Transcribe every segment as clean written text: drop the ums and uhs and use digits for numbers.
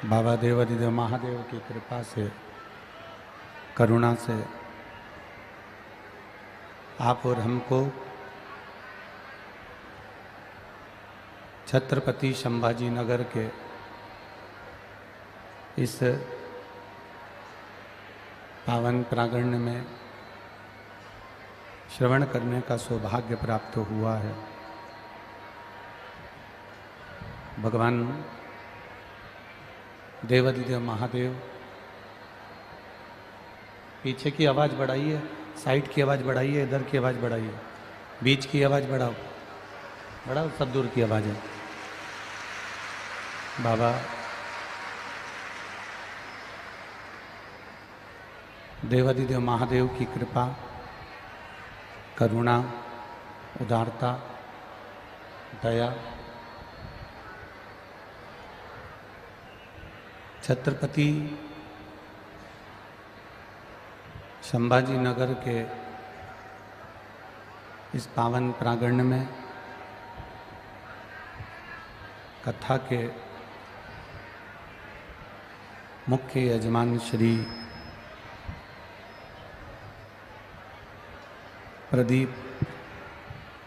बाबा देवाधिदेव महादेव की कृपा से, करुणा से आप और हमको छत्रपति संभाजी नगर के इस पावन प्रांगण में श्रवण करने का सौभाग्य प्राप्त हुआ है। भगवान देवाधिदेव महादेव, पीछे की आवाज़ बढ़ाइए, साइड की आवाज़ बढ़ाइए, इधर की आवाज़ बढ़ाइए, बीच की आवाज़ बढ़ाओ, बढ़ाओ, सब दूर की आवाज़ है। बाबा देवाधिदेव महादेव की कृपा, करुणा, उदारता, दया छत्रपति संभाजी नगर के इस पावन प्रांगण में कथा के मुख्य यजमान श्री प्रदीप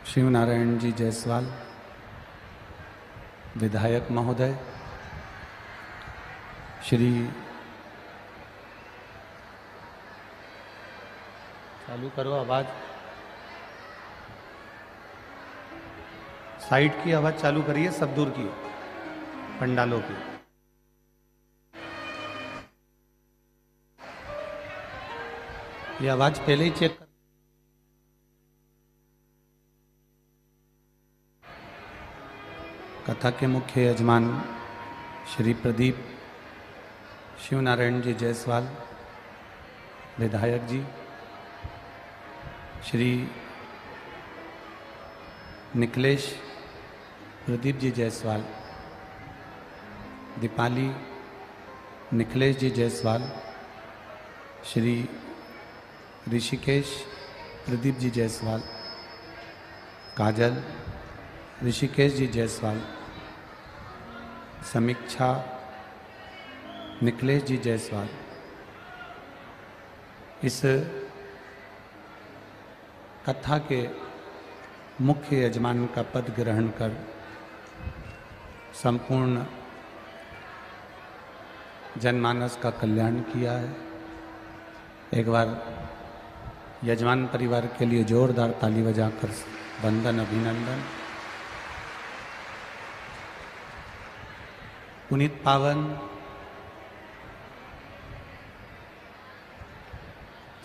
शिवनारायण जी जायसवाल, विधायक महोदय, श्री चालू करो आवाज, साइड की आवाज चालू करिए, सब दूर की, पंडालों की। ये आवाज पहले ही चेक कर। कथा के मुख्य यजमान श्री प्रदीप शिवनारायण जी जायसवाल, विधायक जी, श्री निखिलेश प्रदीप जी जायसवाल, दीपाली निखिलेश जी जायसवाल, श्री ऋषिकेश प्रदीप जी जायसवाल, काजल ऋषिकेश जी जायसवाल, समीक्षा निखिलेश जी जायसवाल, इस कथा के मुख्य यजमान का पद ग्रहण कर संपूर्ण जनमानस का कल्याण किया है। एक बार यजमान परिवार के लिए जोरदार ताली बजाकर वंदन, अभिनंदन। पुनीत पावन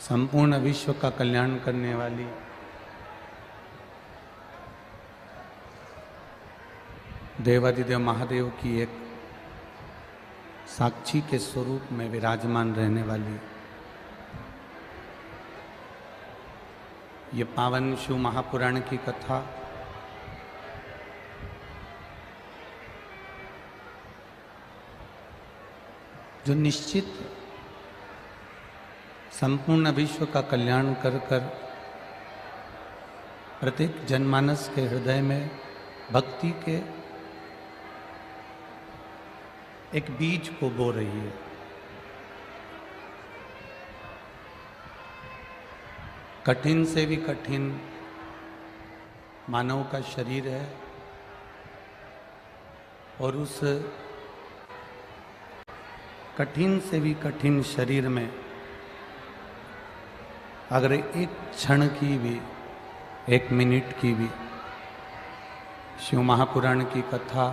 संपूर्ण विश्व का कल्याण करने वाली देवाधिदेव महादेव की एक साक्षी के स्वरूप में विराजमान रहने वाली ये पावन शिव महापुराण की कथा जो निश्चित संपूर्ण विश्व का कल्याण कर कर प्रत्येक जनमानस के हृदय में भक्ति के एक बीज को बो रही है। कठिन से भी कठिन मानव का शरीर है और उस कठिन से भी कठिन शरीर में अगर एक क्षण की भी, एक मिनट की भी शिव महापुराण की कथा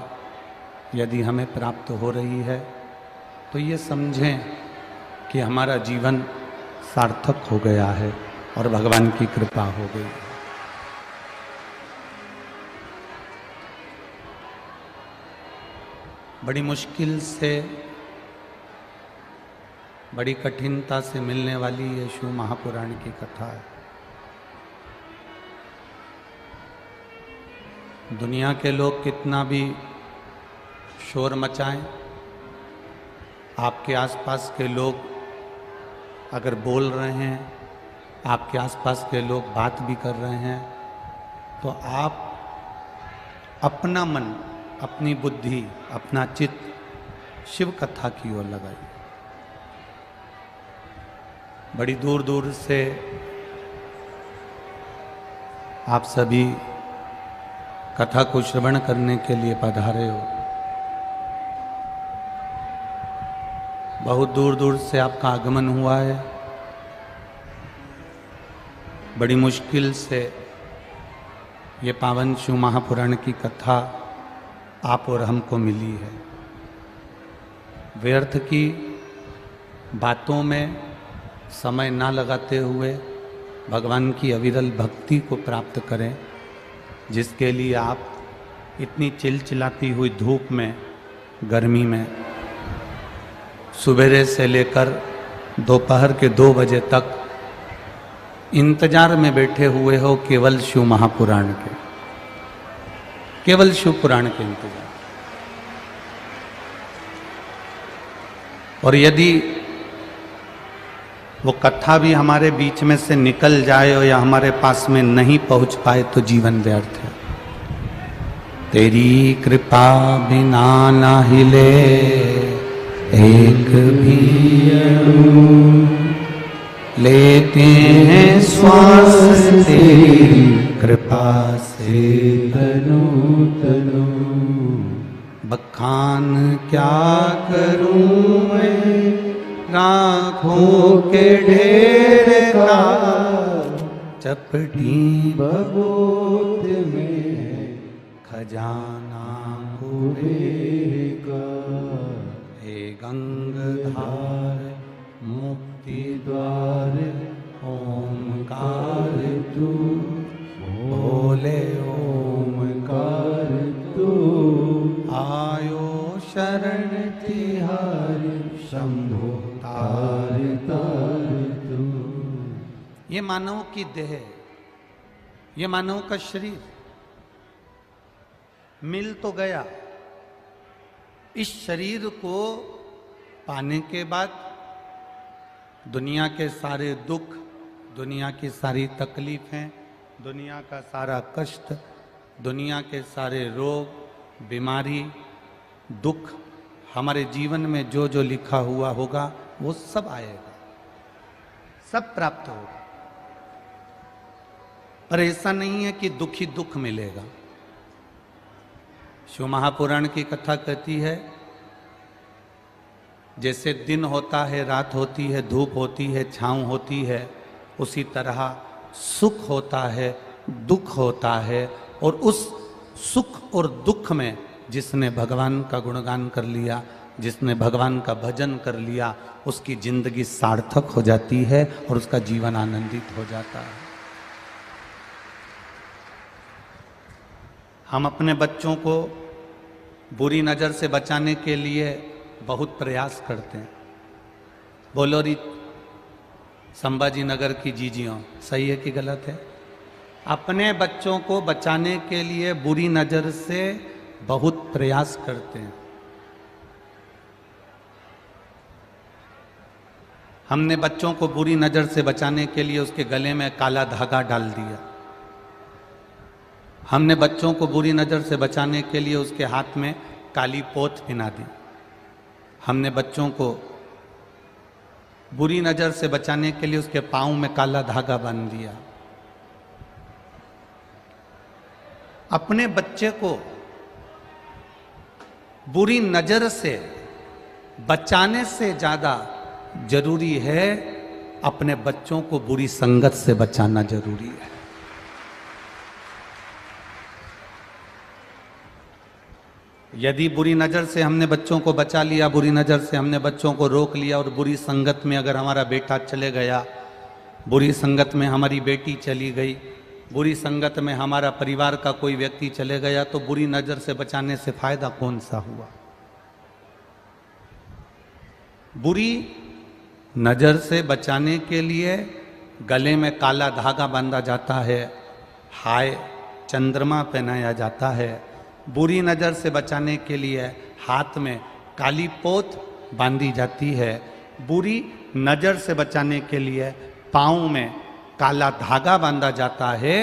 यदि हमें प्राप्त हो रही है तो ये समझें कि हमारा जीवन सार्थक हो गया है और भगवान की कृपा हो गई। बड़ी मुश्किल से, बड़ी कठिनता से मिलने वाली ये शिव महापुराण की कथा है। दुनिया के लोग कितना भी शोर मचाएं, आपके आसपास के लोग अगर बोल रहे हैं, आपके आसपास के लोग बात भी कर रहे हैं, तो आप अपना मन, अपनी बुद्धि, अपना चित्त शिव कथा की ओर लगाइए। बड़ी दूर दूर से आप सभी कथा को श्रवण करने के लिए पधारे हो। बहुत दूर दूर से आपका आगमन हुआ है। बड़ी मुश्किल से ये पावन शिव महापुराण की कथा आप और हमको मिली है। व्यर्थ की बातों में समय ना लगाते हुए भगवान की अविरल भक्ति को प्राप्त करें, जिसके लिए आप इतनी चिलचिलाती हुई धूप में, गर्मी में, सुबह से लेकर दोपहर के 2 बजे तक इंतजार में बैठे हुए हो केवल शिव महापुराण के, केवल शिव पुराण के इंतजार। और यदि वो कथा भी हमारे बीच में से निकल जाए या हमारे पास में नहीं पहुंच पाए तो जीवन व्यर्थ है। तेरी कृपा बिना ना हिले एक भी लेते हैं श्वास तेरी कृपा से तनो तनो। बखान क्या करूं मैं राखों के ढेर का, चपटी बबूत में खजाना कुबेर का। हे गंगाधार मुक्ति द्वार ओमकार तू, बोले ओमकार तू। आयो शरण तिहार शंभो तार तार तू। ये मानव की देह, ये मानव का शरीर मिल तो गया। इस शरीर को पाने के बाद दुनिया के सारे दुख, दुनिया की सारी तकलीफें, दुनिया का सारा कष्ट, दुनिया के सारे रोग, बीमारी, दुख, हमारे जीवन में जो जो लिखा हुआ होगा वो सब आएगा, सब प्राप्त होगा। पर ऐसा नहीं है कि दुख ही दुख मिलेगा। शिव महापुराण की कथा कहती है, जैसे दिन होता है, रात होती है, धूप होती है, छांव होती है, उसी तरह सुख होता है, दुख होता है। और उस सुख और दुख में जिसने भगवान का गुणगान कर लिया, जिसने भगवान का भजन कर लिया, उसकी जिंदगी सार्थक हो जाती है और उसका जीवन आनंदित हो जाता है। हम अपने बच्चों को बुरी नज़र से बचाने के लिए बहुत प्रयास करते हैं। बोलो री संभाजी नगर की जीजियों, सही है कि गलत है? अपने बच्चों को बचाने के लिए बुरी नज़र से बहुत प्रयास करते हैं। हमने बच्चों को बुरी नज़र से बचाने के लिए उसके गले में काला धागा डाल दिया। हमने बच्चों को बुरी नज़र से बचाने के लिए उसके हाथ में काली पोत पहना दी। हमने बच्चों को बुरी नज़र से बचाने के लिए उसके पाँव में काला धागा बांध दिया। अपने बच्चे को बुरी नज़र से बचाने से ज़्यादा जरूरी है अपने बच्चों को बुरी संगत से बचाना जरूरी है। यदि बुरी नज़र से हमने बच्चों को बचा लिया, बुरी नज़र से हमने बच्चों को रोक लिया और बुरी संगत में अगर हमारा बेटा चले गया, बुरी संगत में हमारी बेटी चली गई, बुरी संगत में हमारा परिवार का कोई व्यक्ति चले गया, तो बुरी नज़र से बचाने से फायदा कौन सा हुआ? बुरी नज़र से बचाने के लिए गले में काला धागा बांधा जाता है, हाय चंद्रमा पहनाया जाता है। बुरी नज़र से बचाने के लिए हाथ में काली पोत बांधी जाती है। बुरी नज़र से बचाने के लिए पाँव में काला धागा बांधा जाता है।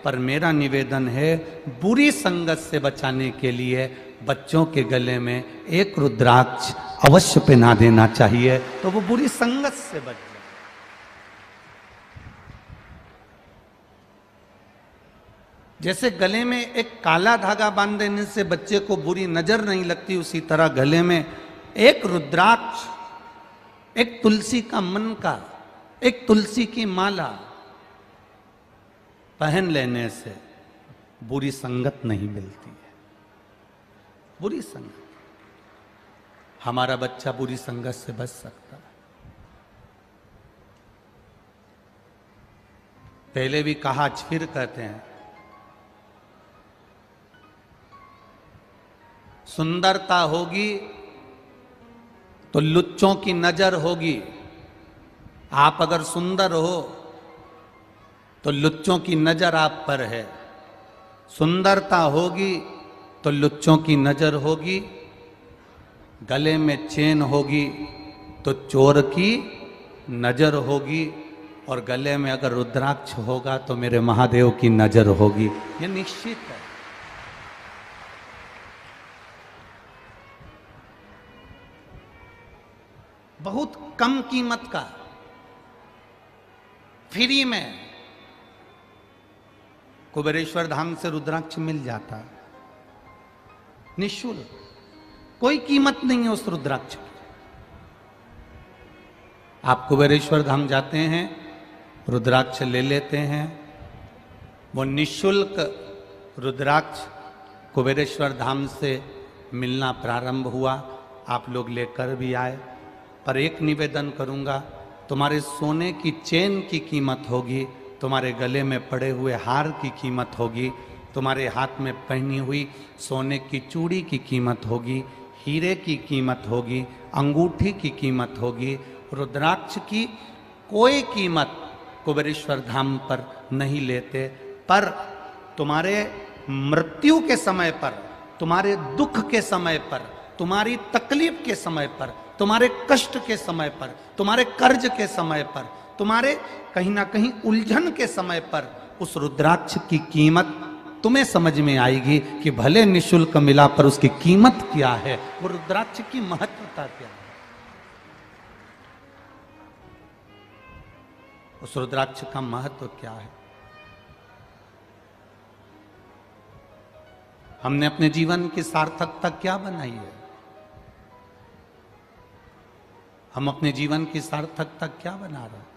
पर मेरा निवेदन है, बुरी संगत से बचाने के लिए बच्चों के गले में एक रुद्राक्ष अवश्य पहना देना चाहिए, तो वो बुरी संगत से बच जाए। जैसे गले में एक काला धागा बांध देने से बच्चे को बुरी नजर नहीं लगती, उसी तरह गले में एक रुद्राक्ष, एक तुलसी का मन का, एक तुलसी की माला पहन लेने से बुरी संगत नहीं मिलती है। बुरी संगत, हमारा बच्चा बुरी संगत से बच सकता है। पहले भी कहा, आज फिर कहते हैं, सुंदरता होगी तो लुच्चों की नजर होगी। आप अगर सुंदर हो तो लुच्चों की नजर आप पर है। सुंदरता होगी तो लुच्चों की नजर होगी। गले में चेन होगी तो चोर की नजर होगी। और गले में अगर रुद्राक्ष होगा तो मेरे महादेव की नजर होगी। ये निश्चित है। बहुत कम कीमत का, फ्री में कुबेरेश्वर धाम से रुद्राक्ष मिल जाता है, निःशुल्क, कोई कीमत नहीं है उस रुद्राक्ष की। आप कुबेरेश्वर धाम जाते हैं, रुद्राक्ष ले लेते हैं, वो निःशुल्क रुद्राक्ष कुबेरेश्वर धाम से मिलना प्रारंभ हुआ। आप लोग लेकर भी आए। पर एक निवेदन करूंगा, तुम्हारे सोने की चेन की कीमत होगी, तुम्हारे गले में पड़े हुए हार की कीमत होगी, तुम्हारे हाथ में पहनी हुई सोने की चूड़ी की कीमत होगी, हीरे की कीमत होगी, अंगूठी की कीमत होगी। रुद्राक्ष की कोई कीमत कुबेरेश्वर धाम पर नहीं लेते। पर तुम्हारे मृत्यु के समय पर, तुम्हारे दुख के समय पर, तुम्हारी तकलीफ के समय पर, तुम्हारे कष्ट के समय पर, तुम्हारे कर्ज के समय पर, तुम्हारे कहीं ना कहीं उलझन के समय पर उस रुद्राक्ष की कीमत तुम्हें समझ में आएगी कि भले निःशुल्क मिला पर उसकी कीमत क्या है, वो रुद्राक्ष की महत्वता क्या है। उस रुद्राक्ष का महत्व क्या है। हमने अपने जीवन की सार्थकता क्या बनाई है। हम अपने जीवन की सार्थकता क्या बना रहे हैं।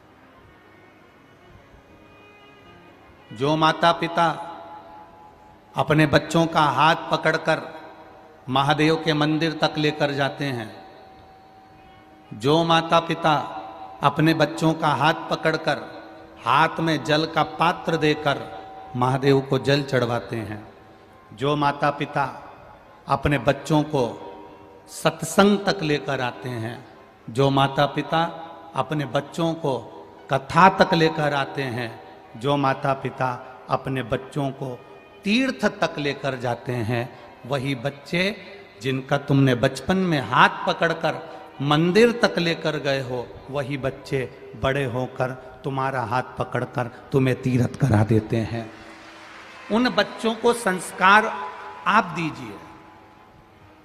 जो माता पिता अपने बच्चों का हाथ पकड़कर महादेव के मंदिर तक लेकर जाते हैं, जो माता पिता अपने बच्चों का हाथ पकड़कर हाथ में जल का पात्र देकर महादेव को जल चढ़वाते हैं, जो माता पिता अपने बच्चों को सत्संग तक लेकर आते हैं, जो माता पिता अपने बच्चों को कथा तक लेकर आते हैं, जो माता पिता अपने बच्चों को तीर्थ तक लेकर जाते हैं, वही बच्चे जिनका तुमने बचपन में हाथ पकड़कर मंदिर तक लेकर गए हो, वही बच्चे बड़े होकर तुम्हारा हाथ पकड़कर तुम्हें तीर्थ करा देते हैं। उन बच्चों को संस्कार आप दीजिए,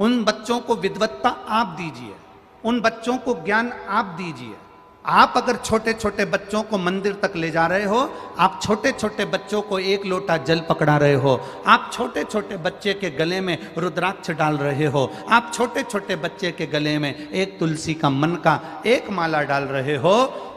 उन बच्चों को विद्वत्ता आप दीजिए, उन बच्चों को ज्ञान आप दीजिए। आप अगर छोटे छोटे बच्चों को मंदिर तक ले जा रहे हो, आप छोटे छोटे बच्चों को एक लोटा जल पकड़ा रहे हो, आप छोटे छोटे बच्चे के गले में रुद्राक्ष डाल रहे हो, आप छोटे छोटे बच्चे के गले में एक तुलसी का मन का एक माला डाल रहे हो,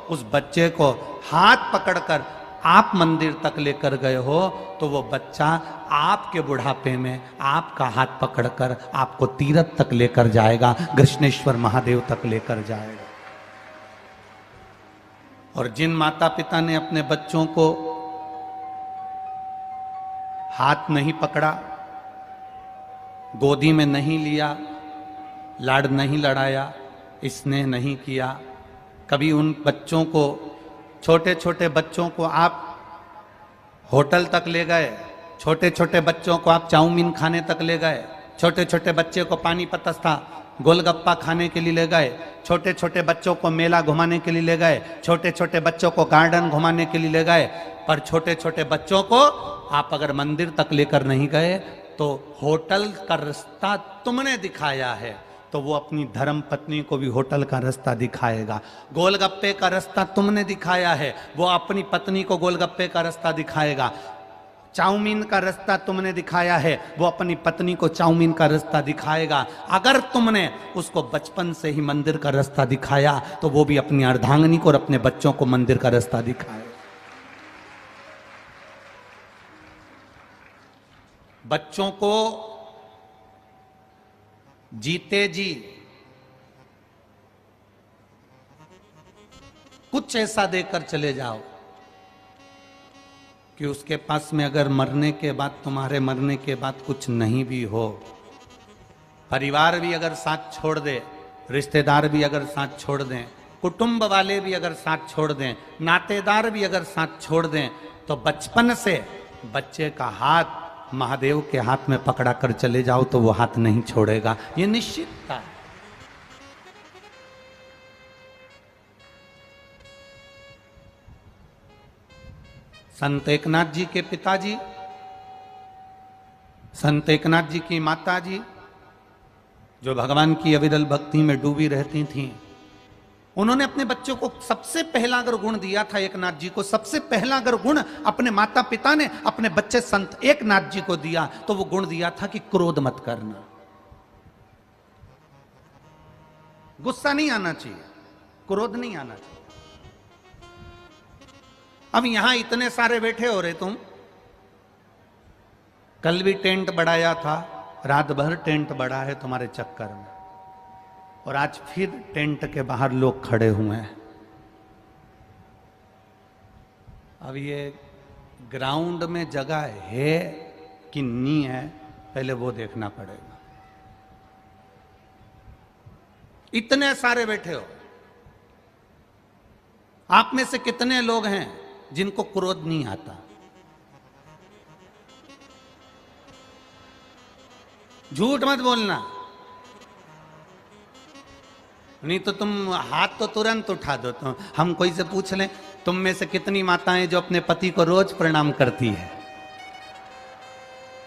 उस बच्चे को हाथ पकड़कर आप मंदिर तक लेकर गए हो, तो वो बच्चा आपके बुढ़ापे में आपका हाथ पकड़कर आपको तीर्थ तक लेकर जाएगा, कृष्णेश्वर महादेव तक लेकर जाएगा। और जिन माता पिता ने अपने बच्चों को हाथ नहीं पकड़ा, गोदी में नहीं लिया, लाड नहीं लड़ाया, स्नेह नहीं किया, कभी उन बच्चों को, छोटे छोटे बच्चों को आप होटल तक ले गए, छोटे छोटे बच्चों को आप चाउमीन खाने तक ले गए, छोटे छोटे बच्चे को पानी पतस्था गोलगप्पा खाने के लिए ले गए, छोटे छोटे बच्चों को मेला घुमाने के लिए ले गए, छोटे छोटे बच्चों को गार्डन घुमाने के लिए ले गए, पर छोटे छोटे बच्चों को आप अगर मंदिर तक लेकर नहीं गए तो होटल का रास्ता तुमने दिखाया है तो वो अपनी धर्म पत्नी को भी होटल का रास्ता दिखाएगा। गोलगप्पे का रास्ता तुमने दिखाया है, वो अपनी पत्नी को गोलगप्पे का रास्ता दिखाएगा। चाउमीन का रास्ता तुमने दिखाया है, वो अपनी पत्नी को चाउमीन का रास्ता दिखाएगा। अगर तुमने उसको बचपन से ही मंदिर का रास्ता दिखाया तो वो भी अपनी अर्धांगिनी को और अपने बच्चों को मंदिर का रास्ता दिखाएगा। बच्चों को जीते जी कुछ ऐसा देकर चले जाओ कि उसके पास में अगर मरने के बाद, तुम्हारे मरने के बाद कुछ नहीं भी हो, परिवार भी अगर साथ छोड़ दे, रिश्तेदार भी अगर साथ छोड़ दें, कुटुंब वाले भी अगर साथ छोड़ दें, नातेदार भी अगर साथ छोड़ दें, तो बचपन से बच्चे का हाथ महादेव के हाथ में पकड़ा कर चले जाओ तो वो हाथ नहीं छोड़ेगा, ये निश्चित था। संत एकनाथ जी के पिताजी, संत एकनाथ जी की माताजी, जो भगवान की अविरल भक्ति में डूबी रहती थीं, उन्होंने अपने बच्चों को सबसे पहला अगर गुण दिया था, एकनाथ जी को सबसे पहला अगर गुण अपने माता पिता ने अपने बच्चे संत एकनाथ जी को दिया तो वो गुण दिया था कि क्रोध मत करना, गुस्सा नहीं आना चाहिए, क्रोध नहीं आना चाहिए। अब यहां इतने सारे बैठे हो रहे तुम, कल भी टेंट बढ़ाया था, रात भर टेंट बढ़ा है तुम्हारे चक्कर में, और आज फिर टेंट के बाहर लोग खड़े हुए हैं। अब ये ग्राउंड में जगह है कि नहीं है, पहले वो देखना पड़ेगा। इतने सारे बैठे हो, आप में से कितने लोग हैं जिनको क्रोध नहीं आता? झूठ मत बोलना, नहीं तो तुम हाथ तो तुरंत उठा दो। तो हम कोई से पूछ लें, तुम में से कितनी माताएं जो अपने पति को रोज प्रणाम करती है?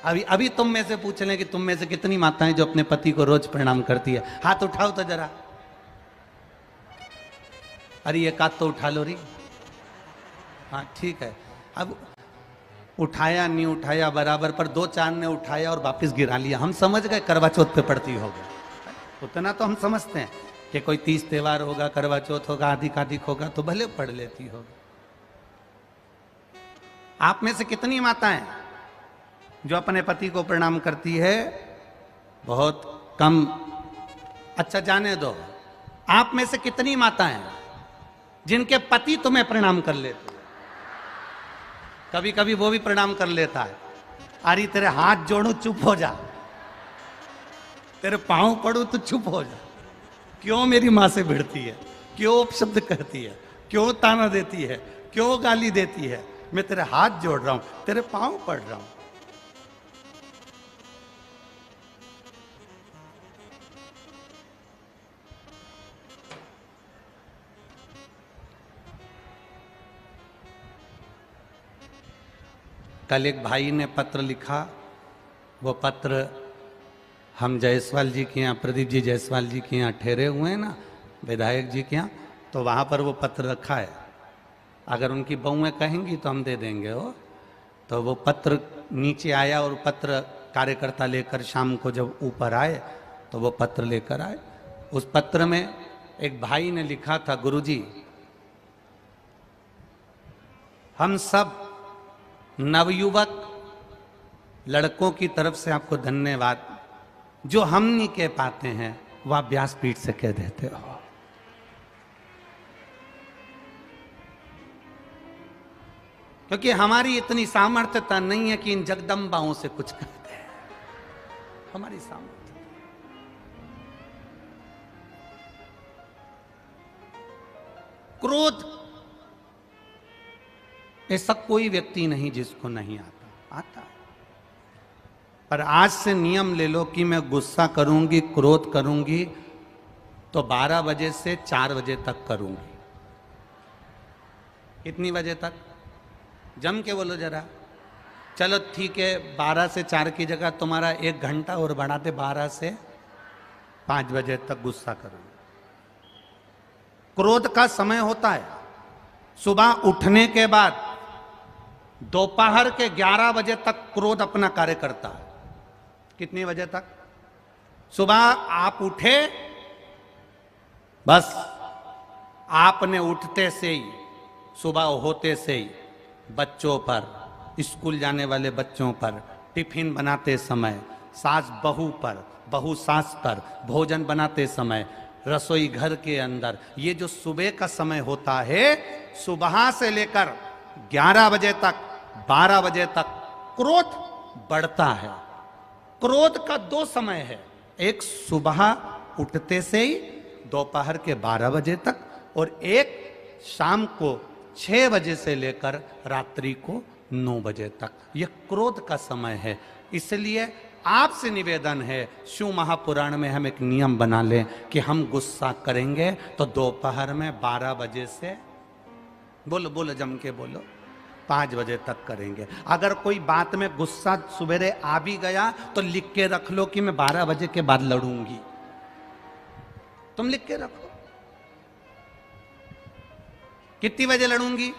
अभी तुम में से पूछ लें कि तुम में से कितनी माताएं जो अपने पति को रोज प्रणाम करती है, हाथ उठाओ तो जरा। अरे एक हाथ तो उठा लो री। हाँ ठीक है, अब उठाया नहीं उठाया बराबर, पर दो चार ने उठाया और वापस गिरा लिया, हम समझ गए करवा चौथ पे पड़ती होगा। उतना तो हम समझते हैं कि कोई 30 त्योहार होगा, करवा चौथ होगा, आधिक होगा तो भले पढ़ लेती होगी। आप में से कितनी माताएं जो अपने पति को प्रणाम करती है? बहुत कम। अच्छा जाने दो, आप में से कितनी माताएं जिनके पति तुम्हें प्रणाम कर लेते? कभी कभी वो भी प्रणाम कर लेता है। अरे तेरे हाथ जोड़ू चुप हो जा, तेरे पांव पड़ू तो चुप हो जा। क्यों मेरी मां से भिड़ती है, क्यों अपशब्द कहती है, क्यों ताना देती है, क्यों गाली देती है? मैं तेरे हाथ जोड़ रहा हूं, तेरे पांव पड़ रहा हूं। कल एक भाई ने पत्र लिखा, वो पत्र हम जायसवाल जी के यहाँ, प्रदीप जी जायसवाल जी के यहाँ ठहरे हुए हैं ना, विधायक जी के यहाँ, तो वहाँ पर वो पत्र रखा है। अगर उनकी बहुएं कहेंगी तो हम दे देंगे वो। तो वो पत्र नीचे आया और पत्र कार्यकर्ता लेकर शाम को जब ऊपर आए तो वो पत्र लेकर आए। उस पत्र में एक भाई ने लिखा था, गुरुजी हम सब नवयुवक लड़कों की तरफ से आपको धन्यवाद, जो हम नहीं कह पाते हैं वह व्यासपीठ से कह देते हो। क्योंकि हमारी इतनी सामर्थ्यता नहीं है कि इन जगदम्बाओं से कुछ कहते हैं, हमारी सामर्थ्य। क्रोध ऐसा कोई व्यक्ति नहीं जिसको नहीं आता। पर आज से नियम ले लो कि मैं गुस्सा करूंगी, क्रोध करूंगी तो 12 बजे से 4 बजे तक करूंगी। कितनी बजे तक? जम के बोलो जरा। चलो ठीक है, 12 से 4 की जगह तुम्हारा 1 घंटा और बढ़ा दे, 12 से 5 बजे तक गुस्सा करूंगी। क्रोध का समय होता है सुबह उठने के बाद दोपहर के 11 बजे तक क्रोध अपना कार्य करता है। कितने बजे तक? सुबह आप उठे, बस आपने उठते से ही, सुबह होते से ही बच्चों पर, स्कूल जाने वाले बच्चों पर, टिफिन बनाते समय, सास बहू पर, बहू सास पर, भोजन बनाते समय, रसोई घर के अंदर, ये जो सुबह का समय होता है, सुबह से लेकर 11 बजे तक, 12 बजे तक क्रोध बढ़ता है। क्रोध का 2 समय है, एक सुबह उठते से ही दोपहर के 12 बजे तक, और एक शाम को 6 बजे से लेकर रात्रि को 9 बजे तक। यह क्रोध का समय है। इसलिए आपसे निवेदन है, शिव महापुराण में हम एक नियम बना लें कि हम गुस्सा करेंगे तो दोपहर में 12 बजे से, बोलो बोलो जम के बोलो, 5 बजे तक करेंगे। अगर कोई बात में गुस्सा सवेरे आ भी गया तो लिख के रख लो कि मैं 12 बजे के बाद लड़ूंगी। तुम लिख के रखो कितनी बजे लड़ूंगी,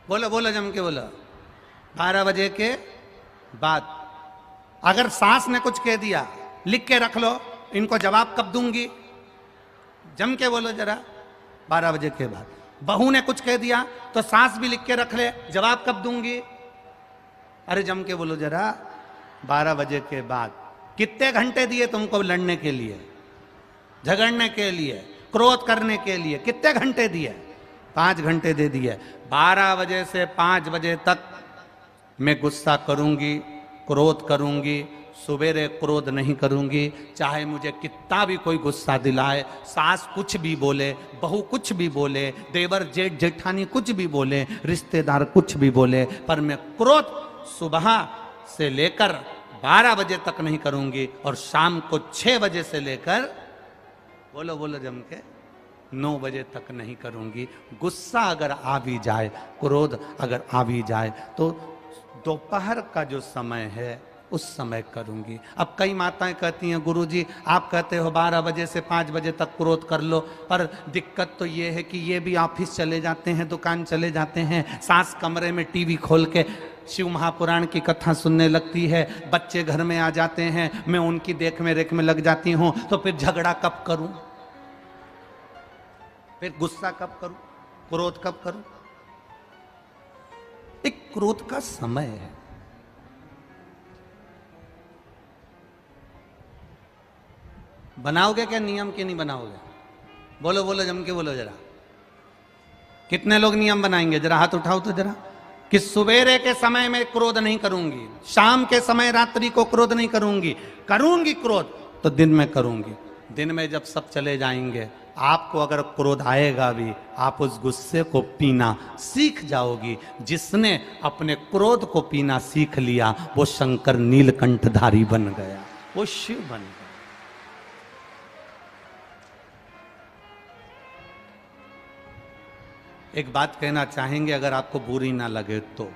बोलो बोलो जम के बोलो, 12 बजे के बाद। अगर सास ने कुछ कह दिया लिख के रख लो, इनको जवाब कब दूंगी, जम के बोलो जरा, 12 बजे के बाद। बहू ने कुछ कह दिया तो सास भी लिख के रख ले, जवाब कब दूंगी, अरे जम के बोलो जरा, 12 बजे के बाद। कितने घंटे दिए तुमको लड़ने के लिए, झगड़ने के लिए, क्रोध करने के लिए, कितने घंटे दिए? 5 घंटे दे दिए। 12 बजे से 5 बजे तक मैं गुस्सा करूंगी, क्रोध करूंगी, सवेरे क्रोध नहीं करूंगी। चाहे मुझे कितना भी कोई गुस्सा दिलाए, सास कुछ भी बोले, बहू कुछ भी बोले, देवर जेठ जेठानी कुछ भी बोले, रिश्तेदार कुछ भी बोले, पर मैं क्रोध सुबह से लेकर 12 बजे तक नहीं करूंगी, और शाम को 6 बजे से लेकर, बोलो बोलो जम के, 9 बजे तक नहीं करूंगी। गुस्सा अगर आ भी जाए, क्रोध अगर आ भी जाए, तो दोपहर का जो समय है उस समय करूंगी। अब कई माताएं कहती हैं, गुरुजी आप कहते हो 12 बजे से 5 बजे तक क्रोध कर लो, पर दिक्कत तो ये है कि ये भी ऑफिस चले जाते हैं, दुकान चले जाते हैं, सास कमरे में टीवी खोल के शिव महापुराण की कथा सुनने लगती है, बच्चे घर में आ जाते हैं, मैं उनकी देख में रेख में लग जाती हूं, तो फिर झगड़ा कब करूं, फिर गुस्सा कब करूं, क्रोध कब करूं? एक क्रोध का समय है। बनाओगे क्या नियम के नहीं बनाओगे? बोलो बोलो जम के बोलो जरा, कितने लोग नियम बनाएंगे? जरा हाथ उठाओ तो जरा, कि सवेरे के समय में क्रोध नहीं करूंगी, शाम के समय रात्रि को क्रोध नहीं करूंगी, करूंगी क्रोध तो दिन में करूंगी। दिन में जब सब चले जाएंगे, आपको अगर क्रोध आएगा भी, आप उस गुस्से को पीना सीख जाओगी। जिसने अपने क्रोध को पीना सीख लिया वो शंकर नीलकंठधारी बन गया, वो शिव बन गया। एक बात कहना चाहेंगे, अगर आपको बुरी ना लगे तो,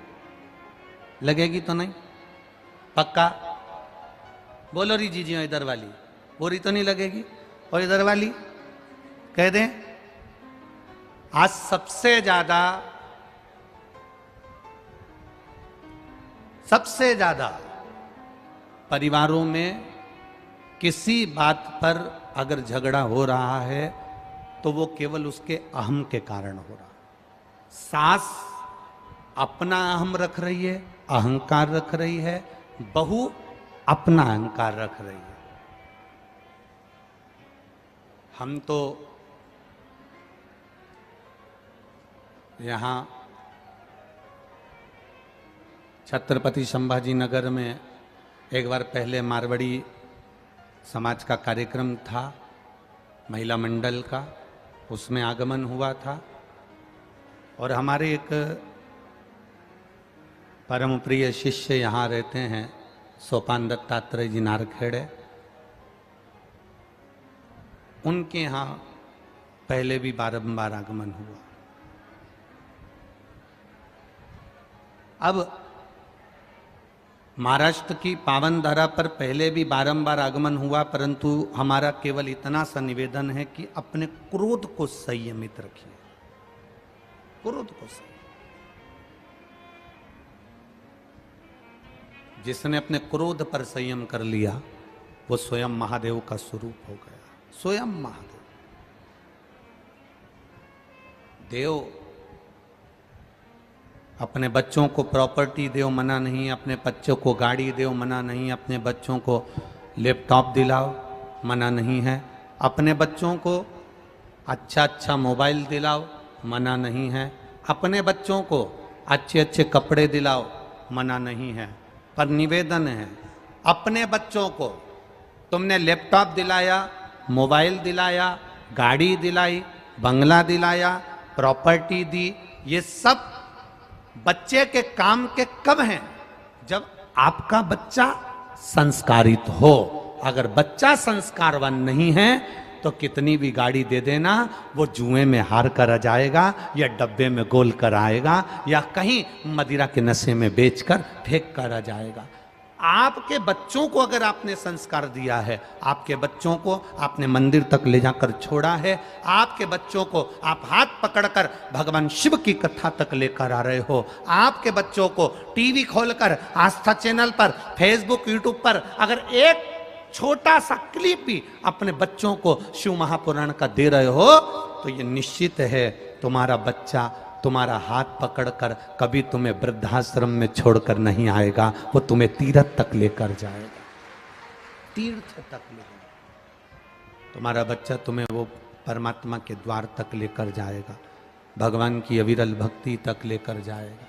लगेगी तो नहीं? पक्का बोलो री जीजी, इधर वाली बुरी तो नहीं लगेगी, और इधर वाली कह दें। आज सबसे ज्यादा परिवारों में किसी बात पर अगर झगड़ा हो रहा है तो वो केवल उसके अहम के कारण हो रहा है। सास अपना अहम रख रही है, अहंकार रख रही है, बहू अपना अहंकार रख रही है। हम तो यहाँ छत्रपति संभाजी नगर में एक बार पहले मारवाड़ी समाज का कार्यक्रम था, महिला मंडल का, उसमें आगमन हुआ था, और हमारे एक परम प्रिय शिष्य यहाँ रहते हैं, सोपान दत्तात्रेय जी नारखेड़े, उनके यहाँ पहले भी बारंबार आगमन हुआ। अब महाराष्ट्र की पावन धरा पर पहले भी बारंबार आगमन हुआ, परंतु हमारा केवल इतना सा निवेदन है कि अपने क्रोध को संयमित रखिए, क्रोध को संयमित। जिसने अपने क्रोध पर संयम कर लिया वो स्वयं महादेव का स्वरूप हो गया, स्वयं महादेव। देव अपने बच्चों को प्रॉपर्टी दो मना नहीं, अपने बच्चों को गाड़ी दो मना नहीं, अपने बच्चों को लैपटॉप दिलाओ मना नहीं है, अपने बच्चों को अच्छा अच्छा मोबाइल दिलाओ मना नहीं है, अपने बच्चों को अच्छे अच्छे कपड़े दिलाओ मना नहीं है। पर निवेदन है, अपने बच्चों को तुमने लैपटॉप दिलाया, मोबाइल दिलाया, गाड़ी दिलाई, बंगला दिलाया, प्रॉपर्टी दी, ये सब बच्चे के काम के कब हैं? जब आपका बच्चा संस्कारित हो। अगर बच्चा संस्कारवान नहीं है तो कितनी भी गाड़ी दे देना, वो जुए में हार कर आ जाएगा या डब्बे में गोल कर आएगा या कहीं मदिरा के नशे में बेचकर फेंक कर आ जाएगा। आपके बच्चों को अगर आपने संस्कार दिया है, आपके बच्चों को आपने मंदिर तक ले जाकर छोड़ा है, आपके बच्चों को आप हाथ पकड़कर भगवान शिव की कथा तक लेकर आ रहे हो, आपके बच्चों को टीवी खोलकर आस्था चैनल पर, फेसबुक, यूट्यूब पर अगर एक छोटा सा क्लिप भी अपने बच्चों को शिव महापुराण का दे रहे हो तो ये निश्चित है तुम्हारा बच्चा तुम्हारा हाथ पकड़कर कभी तुम्हें वृद्धाश्रम में छोड़कर नहीं आएगा, वो तुम्हें तीर्थ तक लेकर जाएगा, तीर्थ तक लेकर। तुम्हारा बच्चा तुम्हें वो परमात्मा के द्वार तक लेकर जाएगा, भगवान की अविरल भक्ति तक लेकर जाएगा।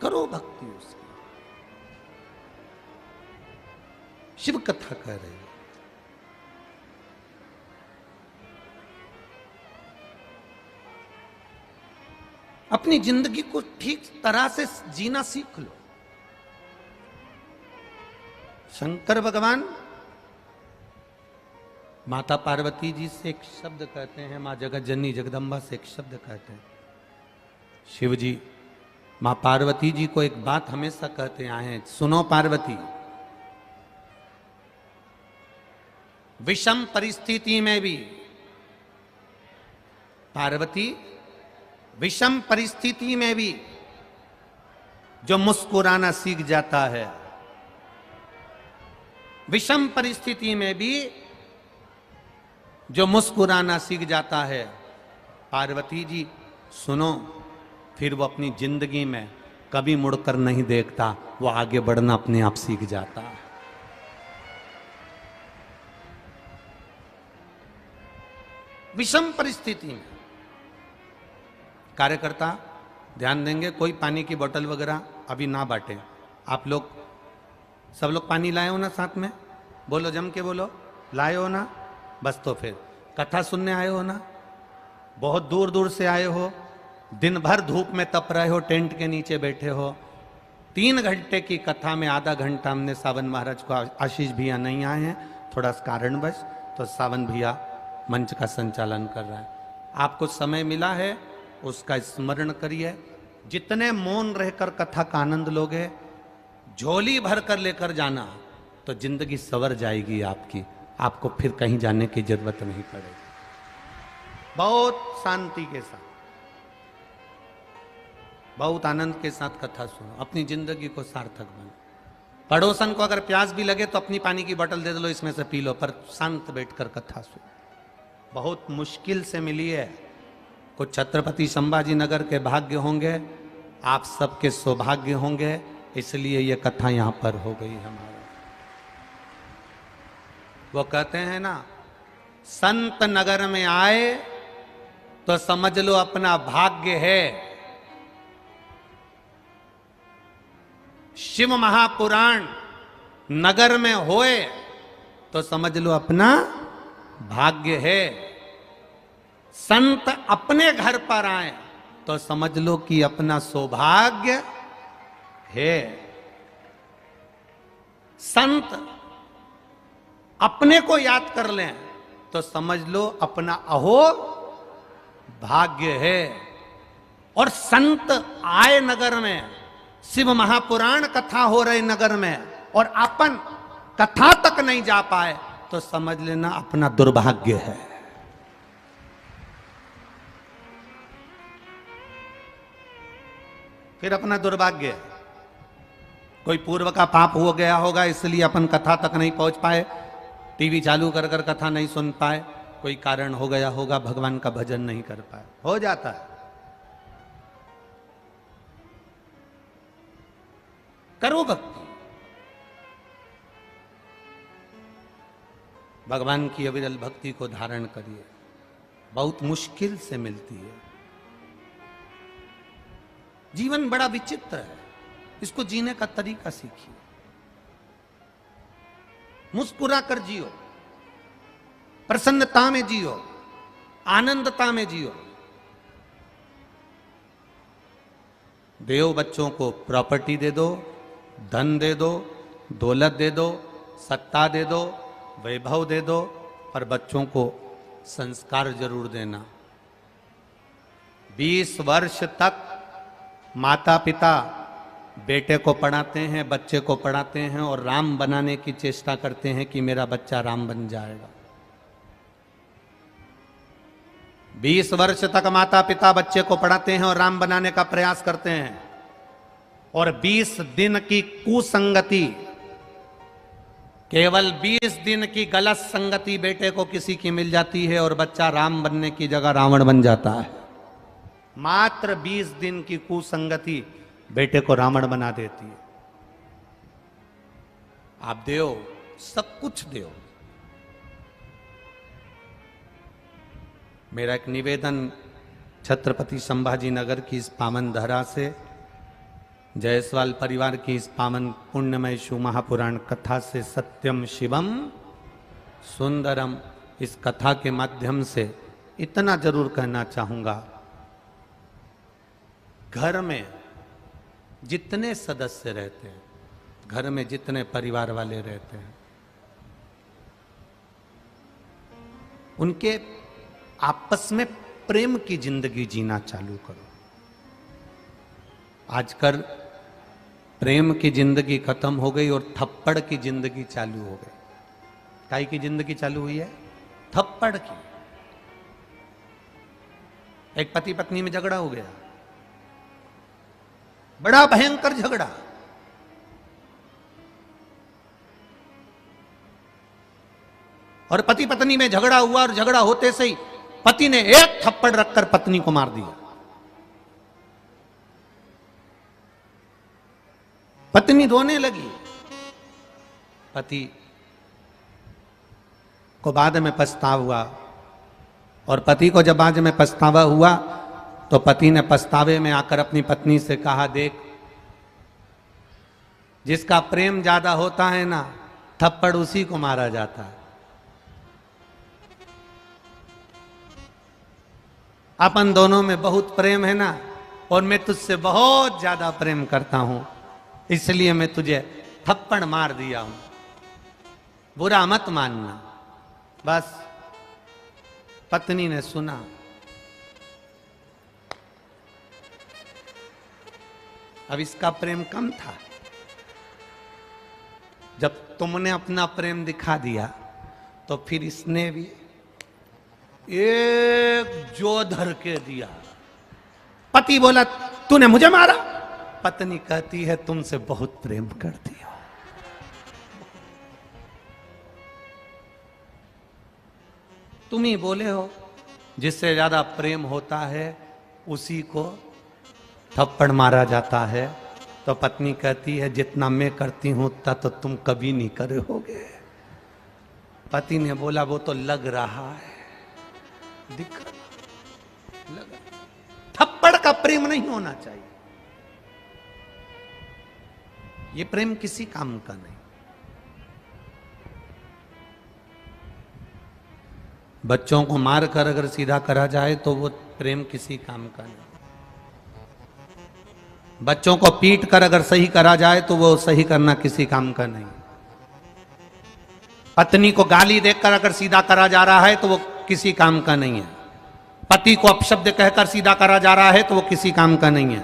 करो भक्ति उसकी। शिव कथा कह रही है। अपनी जिंदगी को ठीक तरह से जीना सीख लो। शंकर भगवान माता पार्वती जी से एक शब्द कहते हैं, मां जगत जननी जगदम्बा से एक शब्द कहते हैं। शिव जी मां पार्वती जी को एक बात हमेशा कहते आए हैं, सुनो पार्वती, विषम परिस्थिति में भी पार्वती, विषम परिस्थिति में भी जो मुस्कुराना सीख जाता है, विषम परिस्थिति में भी जो मुस्कुराना सीख जाता है, पार्वती जी सुनो, फिर वो अपनी जिंदगी में कभी मुड़कर नहीं देखता, वो आगे बढ़ना अपने आप सीख जाता है। विषम परिस्थिति में कार्यकर्ता ध्यान देंगे, कोई पानी की बोतल वगैरह अभी ना बांटे। आप लोग सब लोग पानी लाए हो ना साथ में? बोलो, जम के बोलो, लाए हो ना? बस तो फिर कथा सुनने आए हो ना? बहुत दूर दूर से आए हो, दिन भर धूप में तप रहे हो, टेंट के नीचे बैठे हो। 3 घंटे की कथा में आधा घंटा हमने सावन महाराज को, आशीष भैया नहीं आए हैं थोड़ा कारणवश, तो सावन भैया मंच का संचालन कर रहा है। आपको समय मिला है उसका स्मरण करिए। जितने मौन रहकर कथा का आनंद लोगे, झोली भर कर लेकर जाना तो जिंदगी सवर जाएगी आपकी, आपको फिर कहीं जाने की जरूरत नहीं पड़ेगी। बहुत शांति के साथ, बहुत आनंद के साथ कथा सुनो, अपनी जिंदगी को सार्थक बनो। पड़ोसन को अगर प्यास भी लगे तो अपनी पानी की बोतल दे दो, इसमें से पी लो, पर शांत बैठकर कथा सुनो। बहुत मुश्किल से मिली है। कुछ छत्रपति संभाजी नगर के भाग्य होंगे, आप सबके सौभाग्य होंगे, इसलिए ये कथा यहां पर हो गई हमारे। वो कहते हैं ना, संत नगर में आए तो समझ लो अपना भाग्य है। शिव महापुराण नगर में होए तो समझ लो अपना भाग्य है। संत अपने घर पर आए तो समझ लो कि अपना सौभाग्य है। संत अपने को याद कर लें तो समझ लो अपना अहो भाग्य है। और संत आए नगर में, शिव महापुराण कथा हो रही नगर में, और अपन कथा तक नहीं जा पाए, तो समझ लेना अपना दुर्भाग्य है। फिर अपना दुर्भाग्य है। कोई पूर्व का पाप हो गया होगा इसलिए अपन कथा तक नहीं पहुंच पाए, टीवी चालू कर कर कथा नहीं सुन पाए, कोई कारण हो गया होगा, भगवान का भजन नहीं कर पाए, हो जाता है। करो भक्ति, भगवान की अविरल भक्ति को धारण करिए, बहुत मुश्किल से मिलती है। जीवन बड़ा विचित्र है, इसको जीने का तरीका सीखिए। मुस्कुरा कर जियो, प्रसन्नता में जियो, आनंदता में जियो। देव बच्चों को प्रॉपर्टी दे दो, धन दे दो, दौलत दे दो, सत्ता दे दो, वैभव दे दो, पर बच्चों को संस्कार जरूर देना। 20 वर्ष तक माता पिता बेटे को पढ़ाते हैं, बच्चे को पढ़ाते हैं और राम बनाने की चेष्टा करते हैं कि मेरा बच्चा राम बन जाएगा। 20 वर्ष तक माता पिता बच्चे को पढ़ाते हैं और राम बनाने का प्रयास करते हैं, और 20 दिन की कुसंगति, केवल 20 दिन की गलत संगति बेटे को किसी की मिल जाती है और बच्चा राम बनने की जगह रावण बन जाता है। मात्र 20 दिन की कुसंगति बेटे को रावण बना देती है। आप देओ, सब कुछ देओ। मेरा एक निवेदन छत्रपति संभाजी नगर की इस पावन धरा से, जायसवाल परिवार की इस पावन पुण्यमय शिव महापुराण कथा से, सत्यम शिवम सुंदरम, इस कथा के माध्यम से इतना जरूर कहना चाहूंगा, घर में जितने सदस्य रहते हैं, घर में जितने परिवार वाले रहते हैं, उनके आपस में प्रेम की जिंदगी जीना चालू करो। आजकल प्रेम की जिंदगी खत्म हो गई और थप्पड़ की जिंदगी चालू हो गई। काई की जिंदगी चालू हुई है? थप्पड़ की। एक पति पत्नी में झगड़ा हो गया, बड़ा भयंकर झगड़ा, और पति पत्नी में झगड़ा हुआ और झगड़ा होते से ही पति ने एक थप्पड़ रखकर पत्नी को मार दिया। पत्नी रोने लगी, पति को बाद में पछतावा हुआ, और पति को जब बाद में पछतावा हुआ तो पति ने पछतावे में आकर अपनी पत्नी से कहा, देख, जिसका प्रेम ज्यादा होता है ना, थप्पड़ उसी को मारा जाता है। अपन दोनों में बहुत प्रेम है ना, और मैं तुझसे बहुत ज्यादा प्रेम करता हूं, इसलिए मैं तुझे थप्पड़ मार दिया हूं, बुरा मत मानना। बस पत्नी ने सुना, अब इसका प्रेम कम था। जब तुमने अपना प्रेम दिखा दिया तो फिर इसने भी एक जो धर के दिया। पति बोला, तूने मुझे मारा? पत्नी कहती है, तुमसे बहुत प्रेम करती हो। तुम ही बोले हो, जिससे ज्यादा प्रेम होता है उसी को थप्पड़ मारा जाता है। तो पत्नी कहती है, जितना मैं करती हूं उतना तो तुम कभी नहीं करे होगे। पति ने बोला, वो तो लग रहा है, दिख रहा, लगा। थप्पड़ का प्रेम नहीं होना चाहिए, ये प्रेम किसी काम का नहीं। बच्चों को मारकर अगर सीधा करा जाए तो वो प्रेम किसी काम का नहीं। बच्चों को पीट कर अगर सही करा जाए तो वो सही करना किसी काम का नहीं। पत्नी को गाली देकर अगर सीधा करा जा रहा है तो वो किसी काम का नहीं है। पति को अपशब्द कहकर सीधा करा जा रहा है तो वो किसी काम का नहीं है।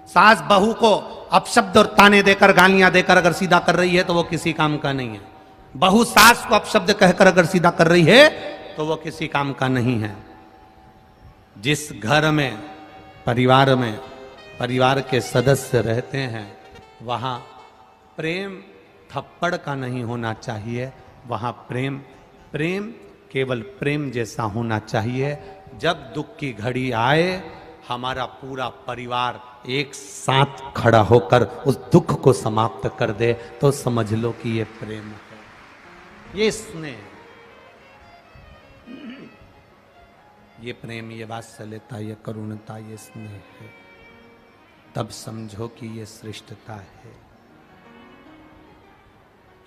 सास बहू को अपशब्द और ताने देकर गालियां देकर अगर सीधा कर रही है तो वो किसी काम का नहीं है। बहू सास को अपशब्द कहकर अगर सीधा कर रही है तो वो किसी काम का नहीं है। जिस घर में परिवार के सदस्य रहते हैं वहां प्रेम थप्पड़ का नहीं होना चाहिए। वहां प्रेम केवल प्रेम जैसा होना चाहिए। जब दुख की घड़ी आए हमारा पूरा परिवार एक साथ खड़ा होकर उस दुख को समाप्त कर दे तो समझ लो कि ये प्रेम है, ये स्नेह, ये प्रेम, ये वात्सल्यता, ये करुणता, ये स्नेह है। तब समझो कि ये श्रेष्ठता है।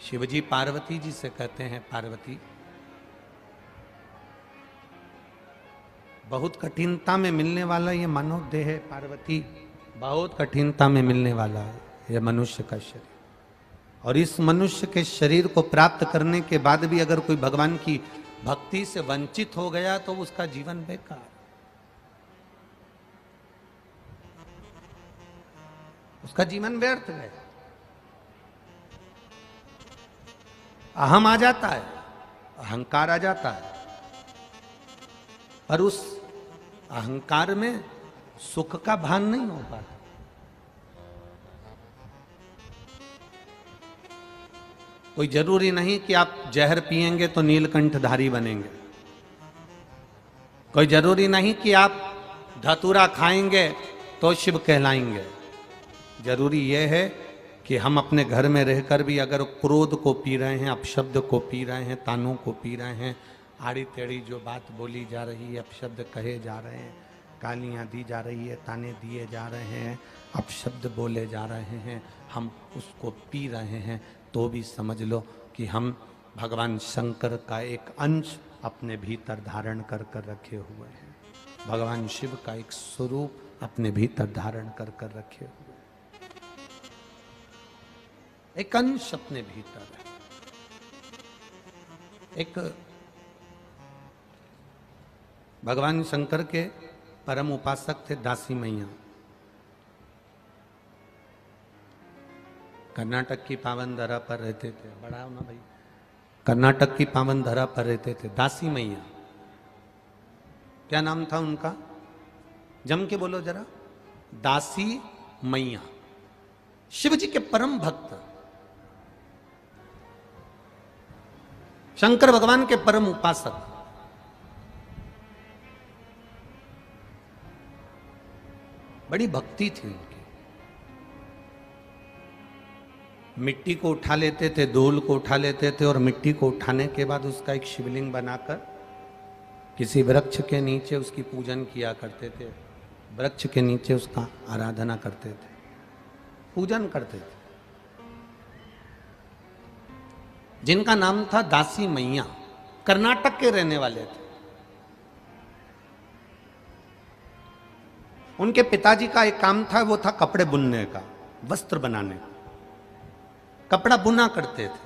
शिवजी पार्वती जी से कहते हैं, पार्वती बहुत कठिनता में मिलने वाला ये मानव देह है। पार्वती बहुत कठिनता में मिलने वाला है ये मनुष्य का शरीर। और इस मनुष्य के शरीर को प्राप्त करने के बाद भी अगर कोई भगवान की भक्ति से वंचित हो गया तो उसका जीवन बेकार, उसका जीवन व्यर्थ गया। अहम आ जाता है, अहंकार आ जाता है, पर उस अहंकार में सुख का भान नहीं हो पाता। कोई जरूरी नहीं कि आप जहर पिएंगे तो नीलकंठधारी बनेंगे। कोई जरूरी नहीं कि आप धतूरा खाएंगे तो शिव कहलाएंगे। जरूरी यह है कि हम अपने घर में रहकर भी अगर क्रोध को पी रहे हैं, अपशब्द को पी रहे हैं, तानों को पी रहे हैं, आड़ी टेढ़ी जो बात बोली जा रही है, अपशब्द कहे जा रहे हैं, गालियाँ दी जा रही है, ताने दिए जा रहे हैं, अपशब्द बोले जा रहे हैं, हम उसको पी रहे हैं तो भी समझ लो कि हम भगवान शंकर का एक अंश अपने भीतर धारण कर कर रखे हुए हैं। भगवान शिव का एक स्वरूप अपने भीतर धारण कर कर रखे हुए, एक अंश अपने भीतर है। एक भगवान शंकर के परम उपासक थे दासी मैया। कर्नाटक की पावन धरा पर रहते थे। बड़ा ना भाई, कर्नाटक की पावन धरा पर रहते थे दासी मैया। क्या नाम था उनका? जम के बोलो जरा। दासी मैया, शिव जी के परम भक्त, शंकर भगवान के परम उपासक। बड़ी भक्ति थी उनकी। मिट्टी को उठा लेते थे, धूल को उठा लेते थे और मिट्टी को उठाने के बाद उसका एक शिवलिंग बनाकर किसी वृक्ष के नीचे उसकी पूजन किया करते थे। वृक्ष के नीचे उसका आराधना करते थे, पूजन करते थे। जिनका नाम था दासी मैया, कर्नाटक के रहने वाले थे। उनके पिताजी का एक काम था, वो था कपड़े बुनने का, वस्त्र बनाने का। कपड़ा बुना करते थे।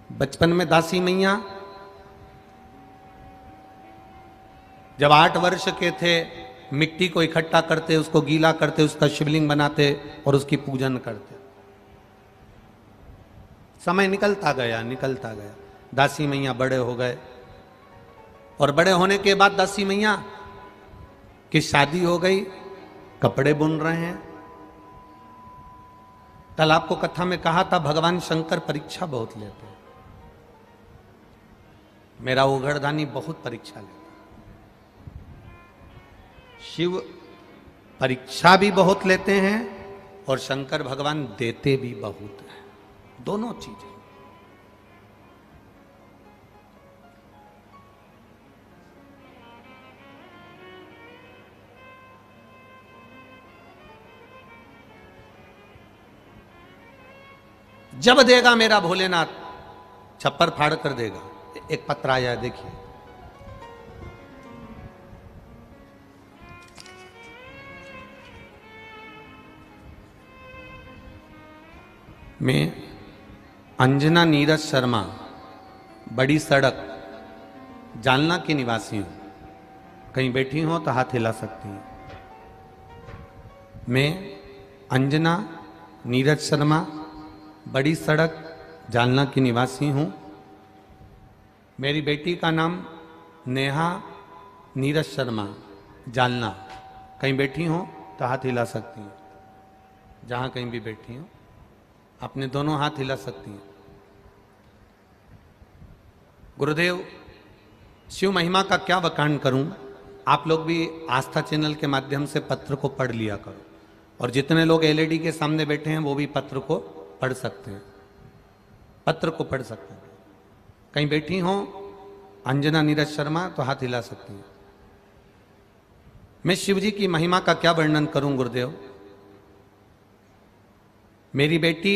बचपन में दासी मैया जब 8 वर्ष के थे, मिट्टी को इकट्ठा करते, उसको गीला करते, उसका शिवलिंग बनाते और उसकी पूजन करते। समय निकलता गया। दासी मैया बड़े हो गए और बड़े होने के बाद दासी मैया की शादी हो गई, कपड़े बुन रहे हैं। कल आपको कथा में कहा था भगवान शंकर परीक्षा बहुत लेते हैं। मेरा उघड़दानी बहुत परीक्षा लेता। शिव परीक्षा भी बहुत लेते हैं और शंकर भगवान देते भी बहुत हैं। दोनों चीजें। जब देगा मेरा भोलेनाथ, छप्पर फाड़ कर देगा। एक पत्र आया है, देखिए। मैं अंजना नीरज शर्मा, बड़ी सड़क, जालना की निवासी हूं। कहीं बैठी हो तो हाथ हिला सकती हैं। मैं अंजना नीरज शर्मा, बड़ी सड़क, जालना की निवासी हूं। मेरी बेटी का नाम नेहा नीरज शर्मा, जालना। कहीं बैठी हो तो हाथ हिला सकती हैं। जहां कहीं भी बैठी हो अपने दोनों हाथ हिला सकती हैं। गुरुदेव, शिव महिमा का क्या बखान करूं। आप लोग भी आस्था चैनल के माध्यम से पत्र को पढ़ लिया करो, और जितने लोग एलईडी के सामने बैठे हैं वो भी पत्र को पढ़ सकते हैं, पत्र को पढ़ सकते हैं। कहीं बैठी हो अंजना नीरज शर्मा तो हाथ हिला सकती हैं। मैं शिव जी की महिमा का क्या वर्णन करूं गुरुदेव। मेरी बेटी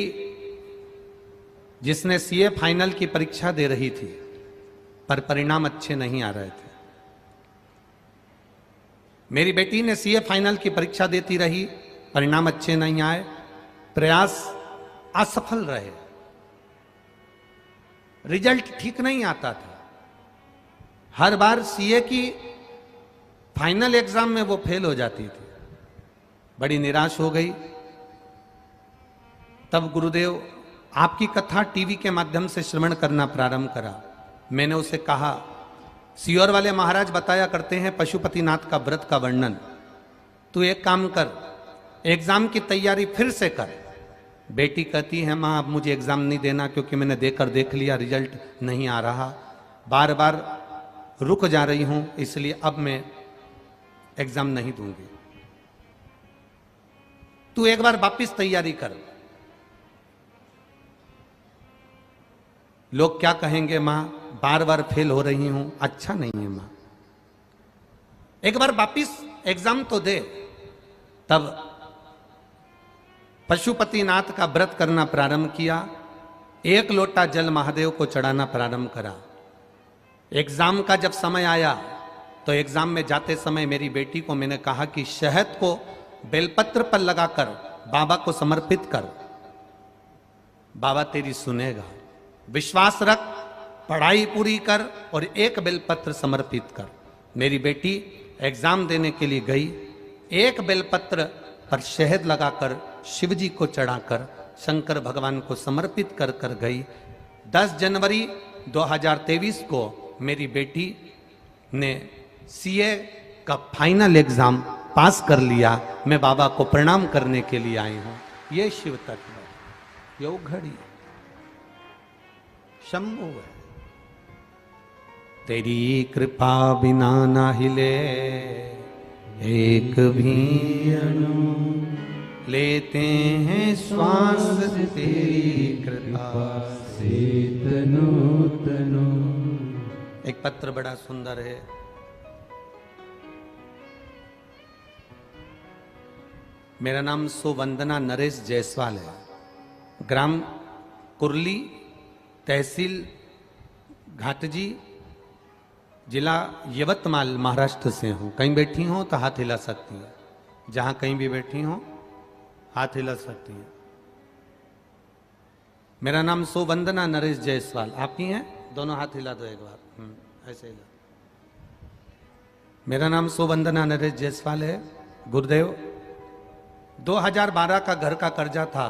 जिसने सीए फाइनल की परीक्षा दे रही थी पर परिणाम अच्छे नहीं आ रहे थे। मेरी बेटी ने सीए फाइनल की परीक्षा देती रही, परिणाम अच्छे नहीं आए, प्रयास असफल रहे, रिजल्ट ठीक नहीं आता था। हर बार सीए की फाइनल एग्जाम में वो फेल हो जाती थी। बड़ी निराश हो गई। तब गुरुदेव आपकी कथा टीवी के माध्यम से श्रवण करना प्रारंभ करा। मैंने उसे कहा, सियोर वाले महाराज बताया करते हैं पशुपतिनाथ का व्रत का वर्णन, तू एक काम कर, एग्जाम की तैयारी फिर से कर। बेटी कहती है, माँ अब मुझे एग्जाम नहीं देना क्योंकि मैंने देख लिया, रिजल्ट नहीं आ रहा, बार बार रुक जा रही हूं, इसलिए अब मैं एग्जाम नहीं दूंगी। तू एक बार वापिस तैयारी कर। लोग क्या कहेंगे, मां बार बार फेल हो रही हूं, अच्छा नहीं है मां, एक बार वापिस एग्जाम तो दे। तब पशुपतिनाथ का व्रत करना प्रारंभ किया। एक लोटा जल महादेव को चढ़ाना प्रारंभ करा। एग्जाम का जब समय आया तो एग्जाम में जाते समय मेरी बेटी को मैंने कहा कि शहद को बेलपत्र पर लगाकर बाबा को समर्पित कर, बाबा तेरी सुनेगा। विश्वास रख, पढ़ाई पूरी कर और एक बेलपत्र समर्पित कर। मेरी बेटी एग्जाम देने के लिए गई, एक बेलपत्र पर शहद लगाकर शिव जी को चढ़ाकर शंकर भगवान को समर्पित कर कर गई। 10 जनवरी 2023 को मेरी बेटी ने सीए का फाइनल एग्जाम पास कर लिया। मैं बाबा को प्रणाम करने के लिए आई हूं। ये शिव तत्व, यो घड़ी शंभु है। तेरी कृपा बिना ना हिले एक भी अणु, लेते हैं श्वास तेरी कृपा से तनो तनो। एक पत्र बड़ा सुंदर है। मेरा नाम सुवंदना नरेश जायसवाल है। ग्राम कुरली, तहसील घाटजी, जिला यवतमाल, महाराष्ट्र से हूं। कहीं बैठी हो तो हाथ हिला सकती है। जहां कहीं भी बैठी हो हाथ हिला सकती है। मेरा नाम सुवंदना नरेश जायसवाल। आपकी हैं? दोनों हाथ हिला दो एक बार, ऐसे हिला। मेरा नाम सुवंदना नरेश जायसवाल है। गुरुदेव, 2012 का घर का कर्जा था,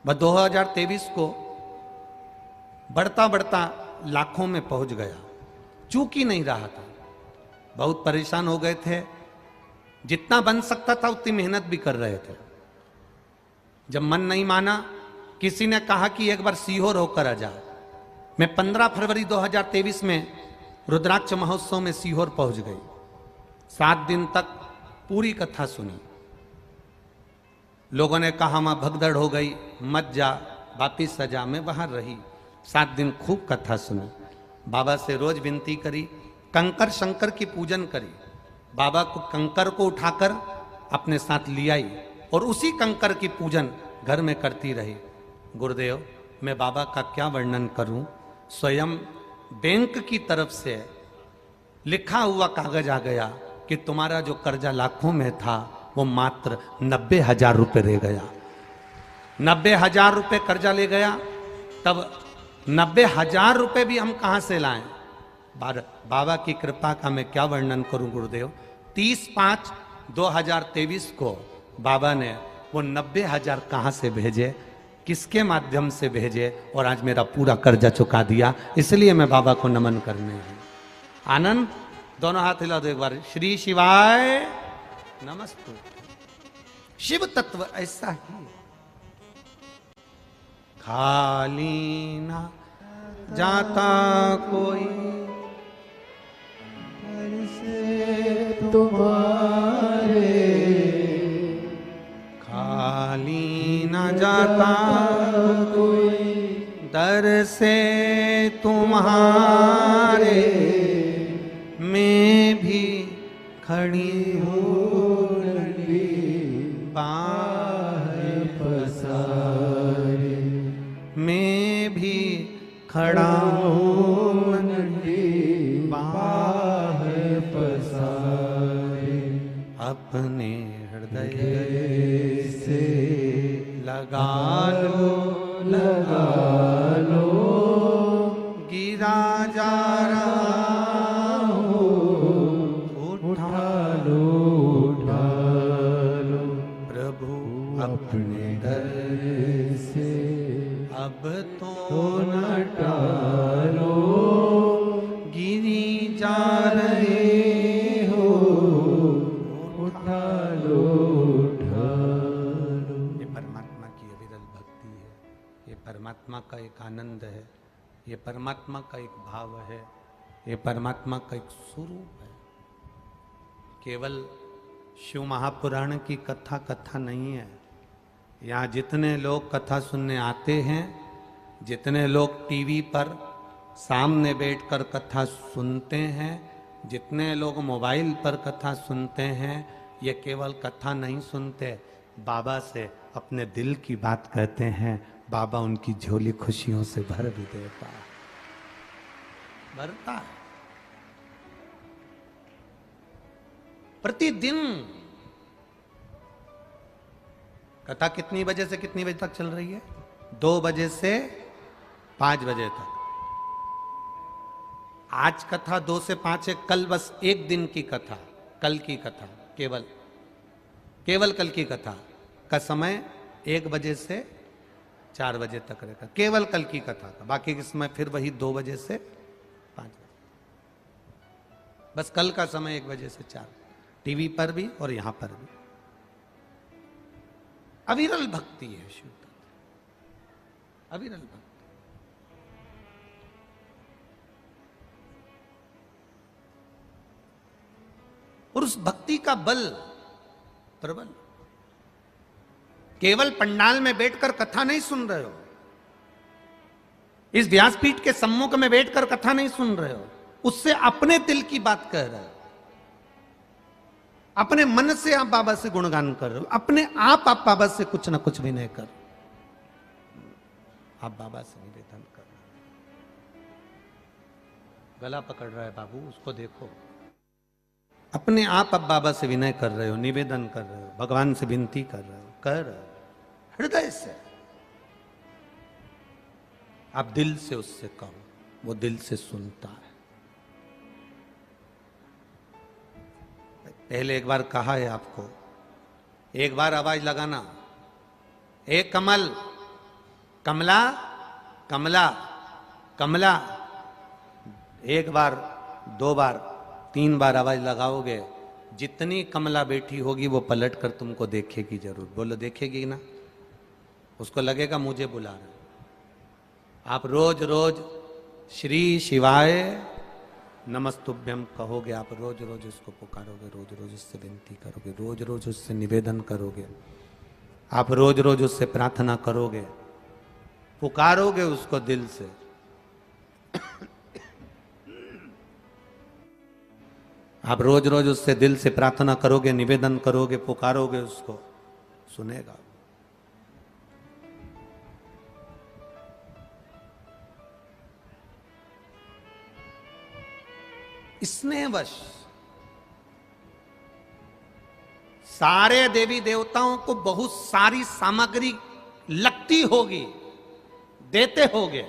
वह 2023 को बढ़ता बढ़ता लाखों में पहुंच गया। चूक ही नहीं रहा था। बहुत परेशान हो गए थे। जितना बन सकता था उतनी मेहनत भी कर रहे थे। जब मन नहीं माना, किसी ने कहा कि एक बार सीहोर होकर आ जा। मैं 15 फरवरी 2023 में रुद्राक्ष महोत्सव में सीहोर पहुंच गई। 7 दिन तक पूरी कथा सुनी। लोगों ने कहा मां भगदड़ हो गई, मत जा, वापिस आ जा। मैं वहां रही, 7 दिन खूब कथा सुनी। बाबा से रोज विनती करी, कंकर शंकर की पूजन करी। बाबा को कंकर को उठाकर अपने साथ ले आई और उसी कंकर की पूजन घर में करती रही। गुरुदेव, मैं बाबा का क्या वर्णन करूं। स्वयं बैंक की तरफ से लिखा हुआ कागज आ गया कि तुम्हारा जो कर्जा लाखों में था वो मात्र 90,000 रुपये रह गया। 90,000 रुपये कर्जा ले गया। तब 90,000 रुपए भी हम कहां से लाएं? बाबा की कृपा का मैं क्या वर्णन करूं गुरुदेव। 30/5/2023 को बाबा ने वो 90,000 कहां से भेजे, किसके माध्यम से भेजे, और आज मेरा पूरा कर्जा चुका दिया। इसलिए मैं बाबा को नमन करने हूं। आनंद, दोनों हाथ हिला दो एक बार। श्री शिवाय नमस्तु। शिव तत्व ऐसा ही, खाली ना जाता कोई तुम्हारे, खाली न जाता कोई दर से तुम्हारे, मैं भी खड़ी हूँ बाहें पसारे, मैं भी खड़ा हूँ बाहें पसारे, अपने हृदय से लगा लो गिरा जा रहा हूँ, उठा लो प्रभु अपने दर से, अब तो न टालो, गिरी जा रहे हो, उठा लो। ये परमात्मा की अविरल भक्ति है, ये परमात्मा का एक आनंद है, ये परमात्मा का एक भाव है, ये परमात्मा का एक स्वरूप है। केवल शिव महापुराण की कथा नहीं है। यहाँ जितने लोग कथा सुनने आते हैं, जितने लोग टीवी पर सामने बैठकर कथा सुनते हैं, जितने लोग मोबाइल पर कथा सुनते हैं, ये केवल कथा नहीं सुनते, बाबा से अपने दिल की बात कहते हैं। बाबा उनकी झोली खुशियों से भर भी देता है, भरता है। प्रतिदिन कथा कितनी बजे से कितनी बजे तक चल रही है? 2 बजे से 5 बजे तक। आज कथा 2 से 5 है, कल बस एक दिन की कथा, कल की कथा, केवल कल की कथा का समय 1 बजे से 4 बजे तक रहेगा, केवल कल की कथा का। बाकी के समय फिर वही 2 बजे से 5 बजे, बस कल का समय 1 बजे से 4, टीवी पर भी और यहां पर भी। अविरल भक्ति है शिव तत्व, अविरल भक्ति। और उस भक्ति का बल प्रबल। केवल पंडाल में बैठकर कथा नहीं सुन रहे हो, इस व्यासपीठ के सम्मुख में बैठकर कथा नहीं सुन रहे हो, उससे अपने दिल की बात कह रहे हो, अपने मन से आप बाबा से गुणगान कर रहे हो, अपने आप बाबा से कुछ ना कुछ विनय कर, आप बाबा से निवेदन कर रहे हो। गला पकड़ रहा है बाबू, उसको देखो, अपने आप बाबा से विनय कर रहे हो, निवेदन कर रहे हो, भगवान से विनती कर रहे हो, कह रहे हो हृदय से। आप दिल से उससे कहो, वो दिल से सुनता है। पहले एक बार कहा है आपको, एक बार आवाज लगाना, एक कमल, कमला, कमला, कमला। एक बार, 2 बार, 3 बार आवाज लगाओगे, जितनी कमला बैठी होगी वो पलट कर तुमको देखेगी जरूर। बोलो देखेगी ना, उसको लगेगा मुझे बुला रहे। आप रोज रोज श्री शिवाय नमस्तुभ्यम कहोगे, आप रोज रोज उसको पुकारोगे, रोज रोज उससे विनती करोगे, रोज रोज उससे निवेदन करोगे, आप रोज रोज उससे प्रार्थना करोगे, पुकारोगे उसको दिल से। आप रोज रोज उससे दिल से प्रार्थना करोगे, निवेदन करोगे, पुकारोगे उसको, सुनेगा। स्नेहवश सारे देवी देवताओं को बहुत सारी सामग्री लगती होगी, देते होगे,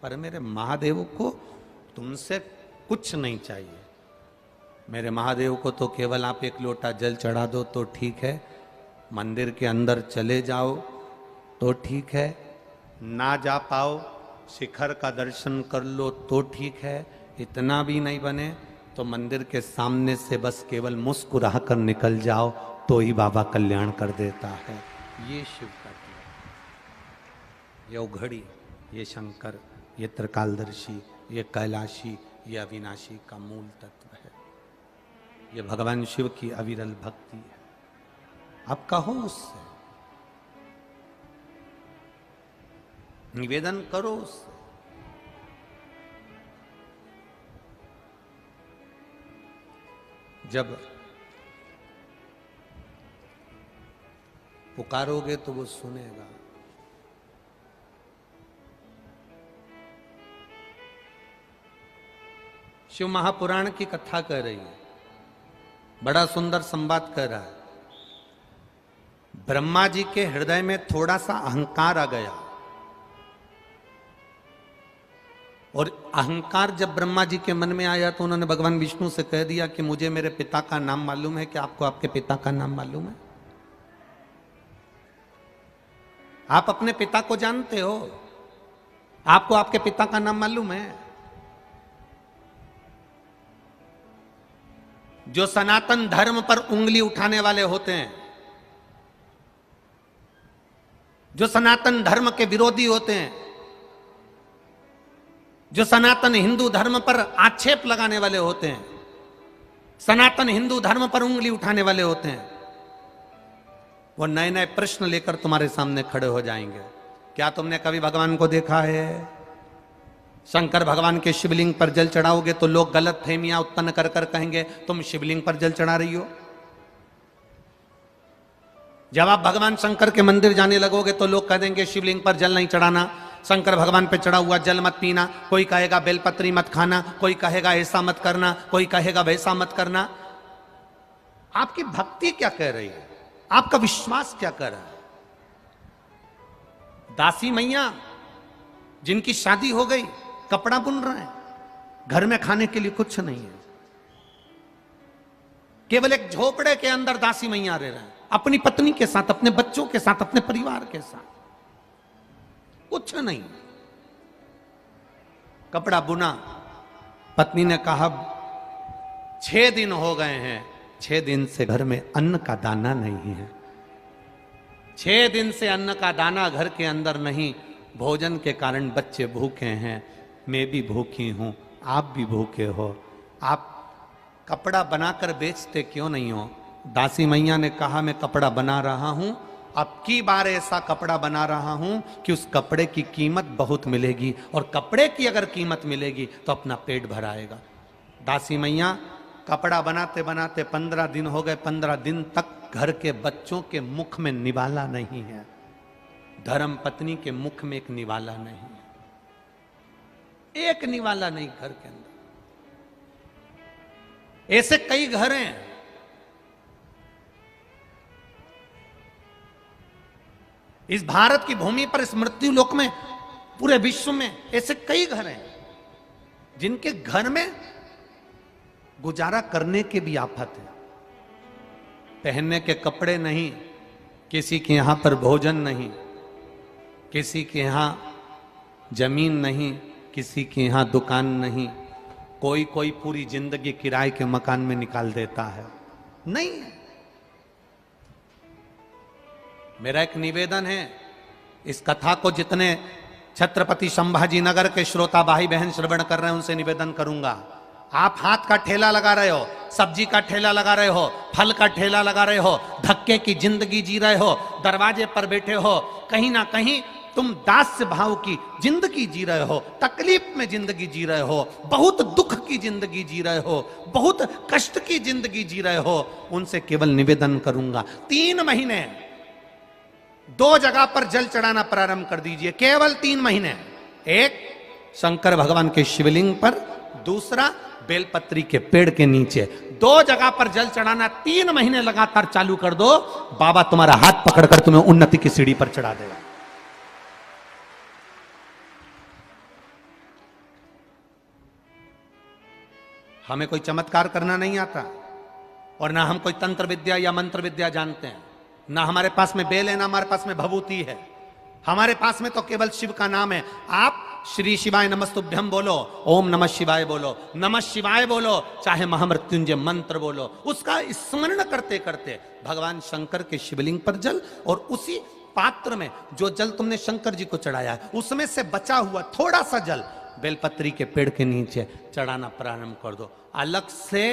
पर मेरे महादेव को तुमसे कुछ नहीं चाहिए। मेरे महादेव को तो केवल आप एक लोटा जल चढ़ा दो तो ठीक है, मंदिर के अंदर चले जाओ तो ठीक है, ना जा पाओ शिखर का दर्शन कर लो तो ठीक है, इतना भी नहीं बने तो मंदिर के सामने से बस केवल मुस्कुरा कर निकल जाओ तो ही बाबा कल्याण कर देता है। ये शिव का ये उघड़ी, ये शंकर, ये त्रिकालदर्शी, ये कैलाशी, ये अविनाशी का मूल तत्व है। ये भगवान शिव की अविरल भक्ति है। आप कहो उससे, निवेदन करो उससे। जब पुकारोगे तो वो सुनेगा। शिव महापुराण की कथा कह रही है, बड़ा सुंदर संवाद कर रहा है। ब्रह्मा जी के हृदय में थोड़ा सा अहंकार आ गया, और अहंकार जब ब्रह्मा जी के मन में आया तो उन्होंने भगवान विष्णु से कह दिया कि मुझे मेरे पिता का नाम मालूम है। क्या आपको आपके पिता का नाम मालूम है? आप अपने पिता को जानते हो? आपको आपके पिता का नाम मालूम है? जो सनातन धर्म पर उंगली उठाने वाले होते हैं, जो सनातन धर्म के विरोधी होते हैं, जो सनातन हिंदू धर्म पर आक्षेप लगाने वाले होते हैं, सनातन हिंदू धर्म पर उंगली उठाने वाले होते हैं, वो नए नए प्रश्न लेकर तुम्हारे सामने खड़े हो जाएंगे। क्या तुमने कभी भगवान को देखा है? शंकर भगवान के शिवलिंग पर जल चढ़ाओगे तो लोग गलत फहमियां उत्पन्न कर कर कहेंगे तुम शिवलिंग पर जल चढ़ा रही हो। जब आप भगवान शंकर के मंदिर जाने लगोगे तो लोग कह देंगे शिवलिंग पर जल नहीं चढ़ाना, शंकर भगवान पे चढ़ा हुआ जल मत पीना, कोई कहेगा बेलपत्री मत खाना, कोई कहेगा ऐसा मत करना, कोई कहेगा वैसा मत करना। आपकी भक्ति क्या कह रही है? आपका विश्वास क्या कर रहा है? दासी मैया जिनकी शादी हो गई, कपड़ा बुन रहे हैं, घर में खाने के लिए कुछ नहीं है, केवल एक झोपड़े के अंदर दासी मैया रह रहे हैं, अपनी पत्नी के साथ, अपने बच्चों के साथ, अपने परिवार के साथ, कुछ नहीं, कपड़ा बुना। पत्नी ने कहा 6 दिन हो गए हैं, 6 दिन से घर में अन्न का दाना नहीं है, 6 दिन से अन्न का दाना घर के अंदर नहीं, भोजन के कारण बच्चे भूखे हैं, मैं भी भूखी हूं, आप भी भूखे हो, आप कपड़ा बनाकर बेचते क्यों नहीं हो? दासी मैया ने कहा मैं कपड़ा बना रहा हूं, अब की बार ऐसा कपड़ा बना रहा हूं कि उस कपड़े की कीमत बहुत मिलेगी, और कपड़े की अगर कीमत मिलेगी तो अपना पेट भराएगा। दासी मैया कपड़ा बनाते बनाते 15 दिन हो गए, 15 दिन तक घर के बच्चों के मुख में निवाला नहीं है, धर्म पत्नी के मुख में एक निवाला नहीं है, एक निवाला नहीं घर के अंदर। ऐसे कई घर हैं। इस भारत की भूमि पर, इस मृत्यु लोक में, पूरे विश्व में ऐसे कई घर हैं जिनके घर में गुजारा करने के भी आफत है, पहनने के कपड़े नहीं, किसी के यहां पर भोजन नहीं, किसी के यहां जमीन नहीं, किसी के यहां दुकान नहीं, कोई कोई पूरी जिंदगी किराए के मकान में निकाल देता है। नहीं, मेरा एक निवेदन है, इस कथा को जितने छत्रपति संभाजी नगर के श्रोता भाई बहन श्रवण कर रहे हैं उनसे निवेदन करूंगा, आप हाथ का ठेला लगा रहे हो, सब्जी का ठेला लगा रहे हो, फल का ठेला लगा रहे हो, धक्के की जिंदगी जी रहे हो, दरवाजे पर बैठे हो, कहीं ना कहीं तुम दास्य भाव की जिंदगी जी रहे हो, तकलीफ में जिंदगी जी रहे हो, बहुत दुख की जिंदगी जी रहे हो, बहुत कष्ट की जिंदगी जी रहे हो, उनसे केवल निवेदन करूंगा 3 महीने 2 जगह पर जल चढ़ाना प्रारंभ कर दीजिए, केवल 3 महीने। एक शंकर भगवान के शिवलिंग पर, दूसरा बेलपत्री के पेड़ के नीचे, 2 जगह पर जल चढ़ाना 3 महीने लगातार चालू कर दो, बाबा तुम्हारा हाथ पकड़कर तुम्हें उन्नति की सीढ़ी पर चढ़ा देगा। हमें कोई चमत्कार करना नहीं आता और ना हम कोई तंत्र विद्या या मंत्र विद्या जानते हैं, ना हमारे पास में बेल है, ना हमारे पास में भभूति है। हमारे पास में तो केवल शिव का नाम है। आप श्री शिवाय नमस्तुभ्यम बोलो, ओम नमः शिवाय बोलो, नमः शिवाय बोलो, चाहे महामृत्युंजय मंत्र बोलो, उसका स्मरण करते करते भगवान शंकर के शिवलिंग पर जल और उसी पात्र में जो जल तुमने शंकर जी को चढ़ाया है उसमें से बचा हुआ थोड़ा सा जल बेलपत्री के पेड़ के नीचे चढ़ाना प्रारंभ कर दो। अलग से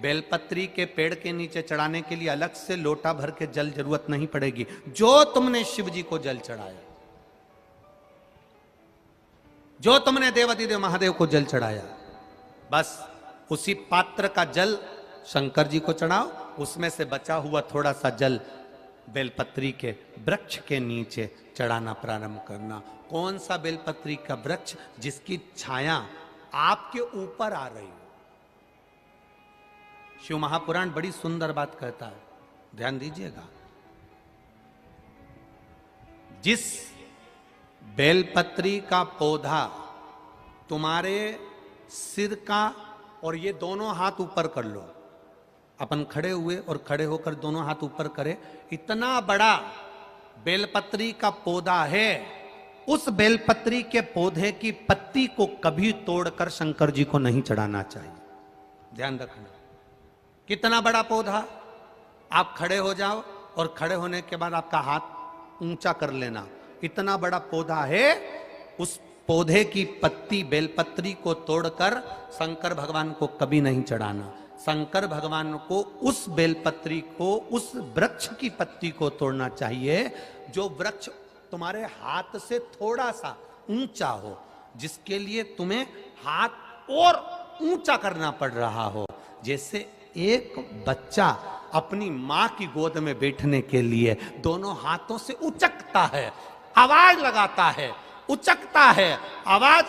बेलपत्री के पेड़ के नीचे चढ़ाने के लिए अलग से लोटा भर के जल जरूरत नहीं पड़ेगी। जो तुमने शिव जी को जल चढ़ाया, जो तुमने देवादिदेव महादेव को जल चढ़ाया, बस उसी पात्र का जल शंकर जी को चढ़ाओ, उसमें से बचा हुआ थोड़ा सा जल बेलपत्री के वृक्ष के नीचे चढ़ाना प्रारंभ करना। कौन सा बेलपत्री का वृक्ष? जिसकी छाया आपके ऊपर आ रही हो। शिव महापुराण बड़ी सुंदर बात कहता है, ध्यान दीजिएगा। जिस बेलपत्री का पौधा तुम्हारे सिर का, और ये दोनों हाथ ऊपर कर लो, अपन खड़े हुए और खड़े होकर दोनों हाथ ऊपर करे, इतना बड़ा बेलपत्री का पौधा है, उस बेलपत्री के पौधे की पत्ती को कभी तोड़कर शंकर जी को नहीं चढ़ाना चाहिए। ध्यान रखना। कितना बड़ा पौधा, आप खड़े हो जाओ और खड़े होने के बाद आपका हाथ ऊंचा कर लेना। इतना बड़ा पौधा है, उस पौधे की पत्ती बेलपत्री को तोड़कर शंकर भगवान को कभी नहीं चढ़ाना। शंकर भगवान को उस बेलपत्री को, उस वृक्ष की पत्ती को तोड़ना चाहिए जो वृक्ष तुम्हारे हाथ से थोड़ा सा ऊंचा हो, जिसके लिए तुम्हें हाथ और ऊंचा करना पड़ रहा हो। जैसे एक बच्चा अपनी मां की गोद में बैठने के लिए दोनों हाथों से उचकता है, आवाज लगाता है, उचकता है, आवाज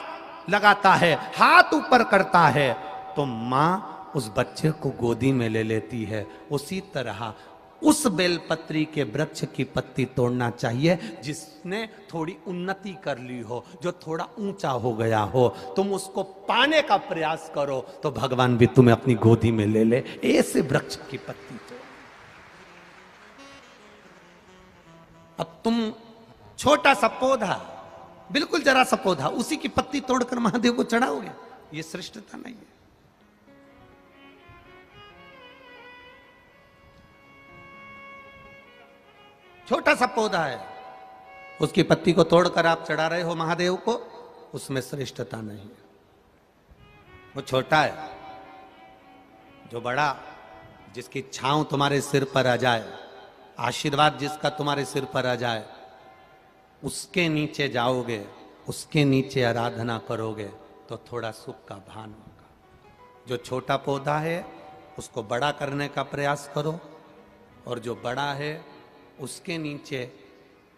लगाता है, हाथ ऊपर करता है, तो मां उस बच्चे को गोदी में ले लेती है। उसी तरह उस बेलपत्री के वृक्ष की पत्ती तोड़ना चाहिए जिसने थोड़ी उन्नति कर ली हो, जो थोड़ा ऊंचा हो गया हो। तुम उसको पाने का प्रयास करो तो भगवान भी तुम्हें अपनी गोदी में ले ले। ऐसे वृक्ष की पत्ती तोड़। अब तुम छोटा सा पौधा, बिल्कुल जरा सा पौधा, उसी की पत्ती तोड़कर महादेव को चढ़ाओगे, ये श्रेष्ठता नहीं है। छोटा सा पौधा है, उसकी पत्ती को तोड़कर आप चढ़ा रहे हो महादेव को, उसमें श्रेष्ठता नहीं है। वो छोटा है, जो बड़ा, जिसकी छांव तुम्हारे सिर पर आ जाए, आशीर्वाद जिसका तुम्हारे सिर पर आ जाए, उसके नीचे जाओगे, उसके नीचे आराधना करोगे तो थोड़ा सुख का भान होगा। जो छोटा पौधा है उसको बड़ा करने का प्रयास करो, और जो बड़ा है उसके नीचे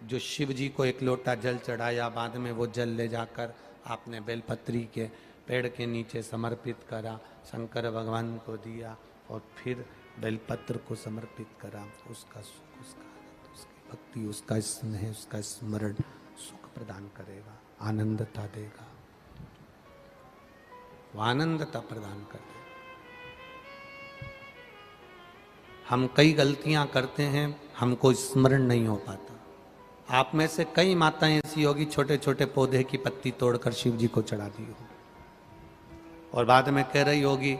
जो शिव जी को एक लोटा जल चढ़ाया, बाद में वो जल ले जाकर आपने बेलपत्री के पेड़ के नीचे समर्पित करा, शंकर भगवान को दिया और फिर बेलपत्र को समर्पित करा। उसका सुख, उसका आनंद, उसकी भक्ति, उसका स्नेह, उसका स्मरण सुख प्रदान करेगा, आनंदता देगा, वो आनंदता प्रदान कर देगा। हम कई गलतियां करते हैं, हमको स्मरण नहीं हो पाता। आप में से कई माताएं ऐसी होगी छोटे छोटे पौधे की पत्ती तोड़कर शिव जी को चढ़ा दी हो, और बाद में कह रही होगी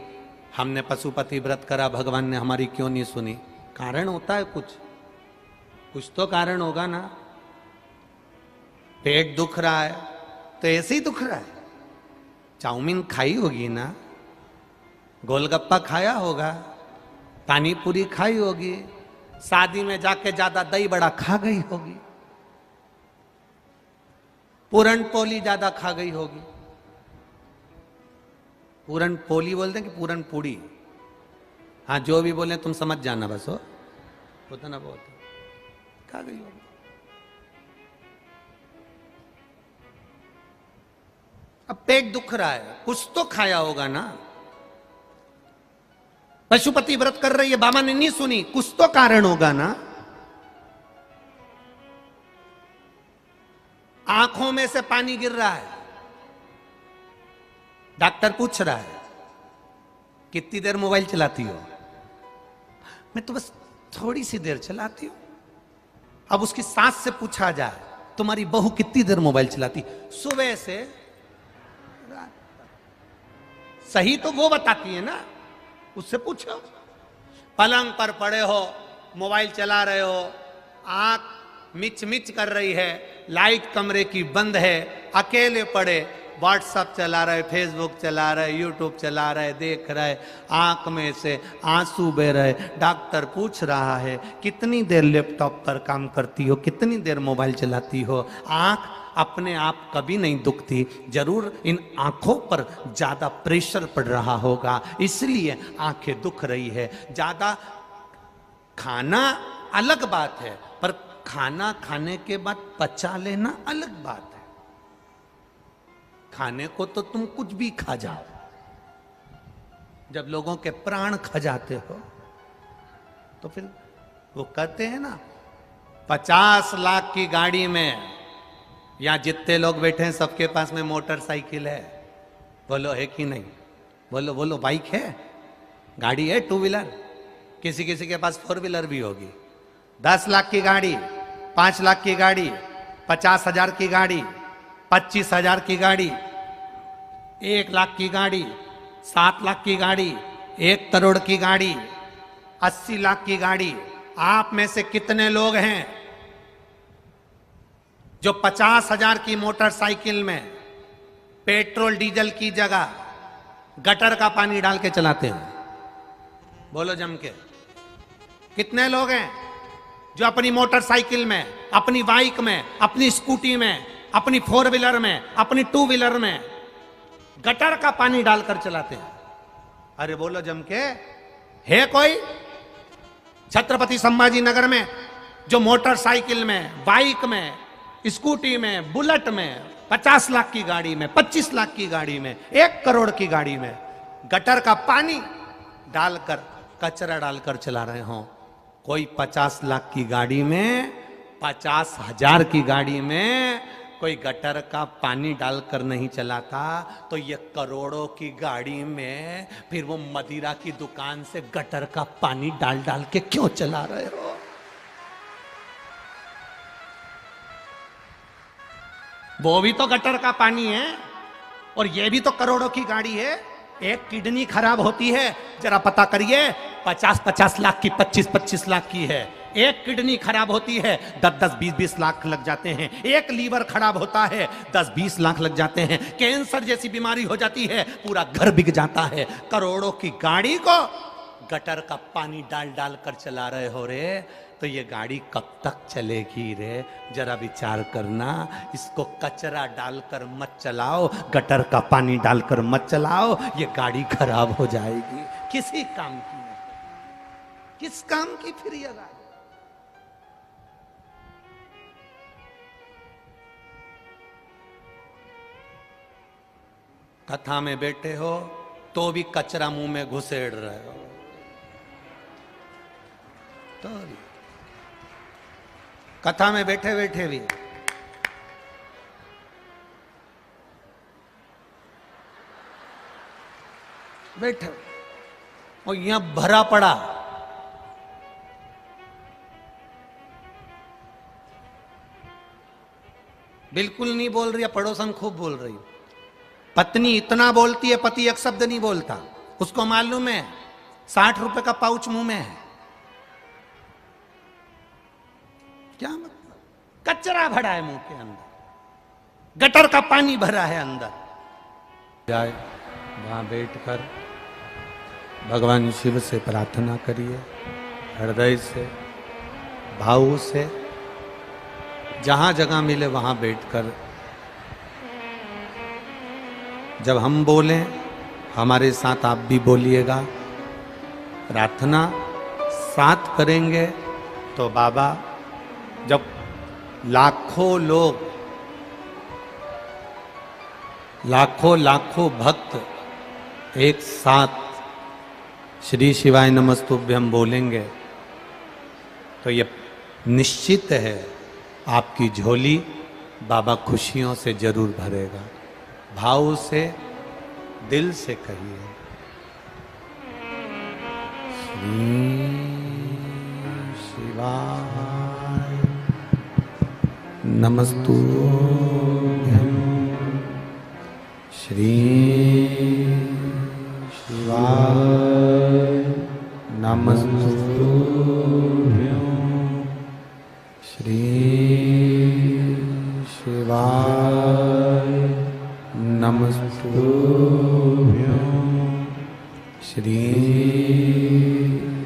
हमने पशुपति व्रत करा, भगवान ने हमारी क्यों नहीं सुनी। कारण होता है, कुछ तो कारण होगा ना। पेट दुख रहा है तो ऐसे ही दुख रहा है, चाउमीन खाई होगी ना, गोलगप्पा खाया होगा, पानी पूरी खाई होगी, शादी में जाके ज्यादा दही बड़ा खा गई होगी, पूरन पोली ज्यादा खा गई होगी। पूरन पोली बोलते हैं कि पूरन पूड़ी, हाँ जो भी बोले तुम समझ जाना, बस हो होता ना, बहुत खा गई होगी। अब पेट दुख रहा है, कुछ तो खाया होगा ना। पशुपति व्रत कर रही है, बाबा ने नहीं सुनी, कुछ तो कारण होगा ना। आंखों में से पानी गिर रहा है, डॉक्टर पूछ रहा है कितनी देर मोबाइल चलाती हो? मैं तो बस थोड़ी सी देर चलाती हूं। अब उसकी सास से पूछा जाए तुम्हारी बहू कितनी देर मोबाइल चलाती? सुबह से रात तक। सही तो वो बताती है ना, उससे पूछो। पलंग पर पड़े हो, मोबाइल चला रहे हो, आंख मिच मिच कर रही है, लाइट कमरे की बंद है, अकेले पड़े, व्हाट्सएप चला रहे, फेसबुक चला रहे, यूट्यूब चला रहे, देख रहे, आंख में से आंसू बह रहे। डॉक्टर पूछ रहा है कितनी देर लैपटॉप पर काम करती हो, कितनी देर मोबाइल चलाती हो? आंख अपने आप कभी नहीं दुखती, जरूर इन आंखों पर ज्यादा प्रेशर पड़ रहा होगा, इसलिए आंखें दुख रही है। ज्यादा खाना अलग बात है, पर खाना खाने के बाद पचा लेना अलग बात है। खाने को तो तुम कुछ भी खा जाओ, जब लोगों के प्राण खा जाते हो तो फिर वो कहते हैं ना, 50 लाख की गाड़ी में, या जितने लोग बैठे हैं सबके पास में मोटरसाइकिल है। बोलो है कि नहीं? बोलो बोलो, बाइक है, गाड़ी है, टू व्हीलर, किसी किसी के पास 4 व्हीलर भी होगी। 10 लाख की गाड़ी, 5 लाख की गाड़ी, 50,000 की गाड़ी, 25,000 की गाड़ी, 1 लाख की गाड़ी, 7 लाख की गाड़ी, 1 करोड़ की गाड़ी, 80 लाख की गाड़ी। आप में से कितने लोग हैं जो 50,000 की मोटरसाइकिल में पेट्रोल डीजल की जगह गटर का पानी डाल के चलाते हैं? बोलो जम के। कितने लोग हैं जो अपनी मोटरसाइकिल में, अपनी बाइक में, अपनी स्कूटी में, अपनी 4 व्हीलर में, अपनी 2 व्हीलर में गटर का पानी डालकर चलाते हैं? अरे बोलो जम के, है कोई? छत्रपति संभाजी नगर में जो मोटरसाइकिल में, बाइक में, स्कूटी में, बुलेट में, 50 लाख की गाड़ी में, 25 लाख की गाड़ी में, 1 करोड़ की गाड़ी में गटर का पानी डालकर, कचरा डालकर चला रहे हो? कोई 50 लाख की गाड़ी में, 50,000 की गाड़ी में कोई गटर का पानी डालकर नहीं चलाता, तो ये करोड़ों की गाड़ी में फिर वो मदिरा की दुकान से गटर का पानी डाल डाल के क्यों चला रहे हो? वो भी तो गटर का पानी है, और ये भी तो करोड़ों की गाड़ी है। एक किडनी खराब होती है, जरा पता करिए, 50-50 लाख की, 25-25 लाख की है। एक किडनी खराब होती है, 10-10, 20-20 लाख लग जाते हैं। एक लीवर खराब होता है, 10-20 लाख लग जाते हैं। कैंसर जैसी बीमारी हो जाती है, पूरा घर बिक जाता है। करोड़ों की गाड़ी को गटर का पानी डाल डाल कर चला रहे हो रे, तो ये गाड़ी कब तक चलेगी रे? जरा विचार करना। इसको कचरा डालकर मत चलाओ, गटर का पानी डालकर मत चलाओ, ये गाड़ी खराब हो जाएगी। किसी काम की नहीं, किस काम की फिर ये गाड़ी? कथा में बैठे हो तो भी कचरा मुंह में घुसेड़ रहे हो, तो कथा में बैठे बैठे भी बैठे, और यहां भरा पड़ा। बिल्कुल नहीं बोल रही है, पड़ोसन खूब बोल रही। पत्नी इतना बोलती है, पति एक शब्द नहीं बोलता। उसको मालूम है 60 रुपए का पाउच मुंह में है। क्या मतलब? कचरा भरा है मुंह के अंदर, गटर का पानी भरा है अंदर। जाए वहां बैठकर भगवान शिव से प्रार्थना करिए, हृदय से, भाव से, जहां जगह मिले वहां बैठकर। जब हम बोलें, हमारे साथ आप भी बोलिएगा। प्रार्थना साथ करेंगे तो बाबा, जब लाखों लोग, लाखों लाखों भक्त एक साथ श्री शिवाय नमस्तुभ्यम बोलेंगे, तो ये निश्चित है आपकी झोली बाबा खुशियों से जरूर भरेगा। भाव से, दिल से कहिए। शिवाय नमस्तुभ्यं श्री शिवाय नमस्तुभ्यं श्री शिवाय नमस्तुभ्यं श्री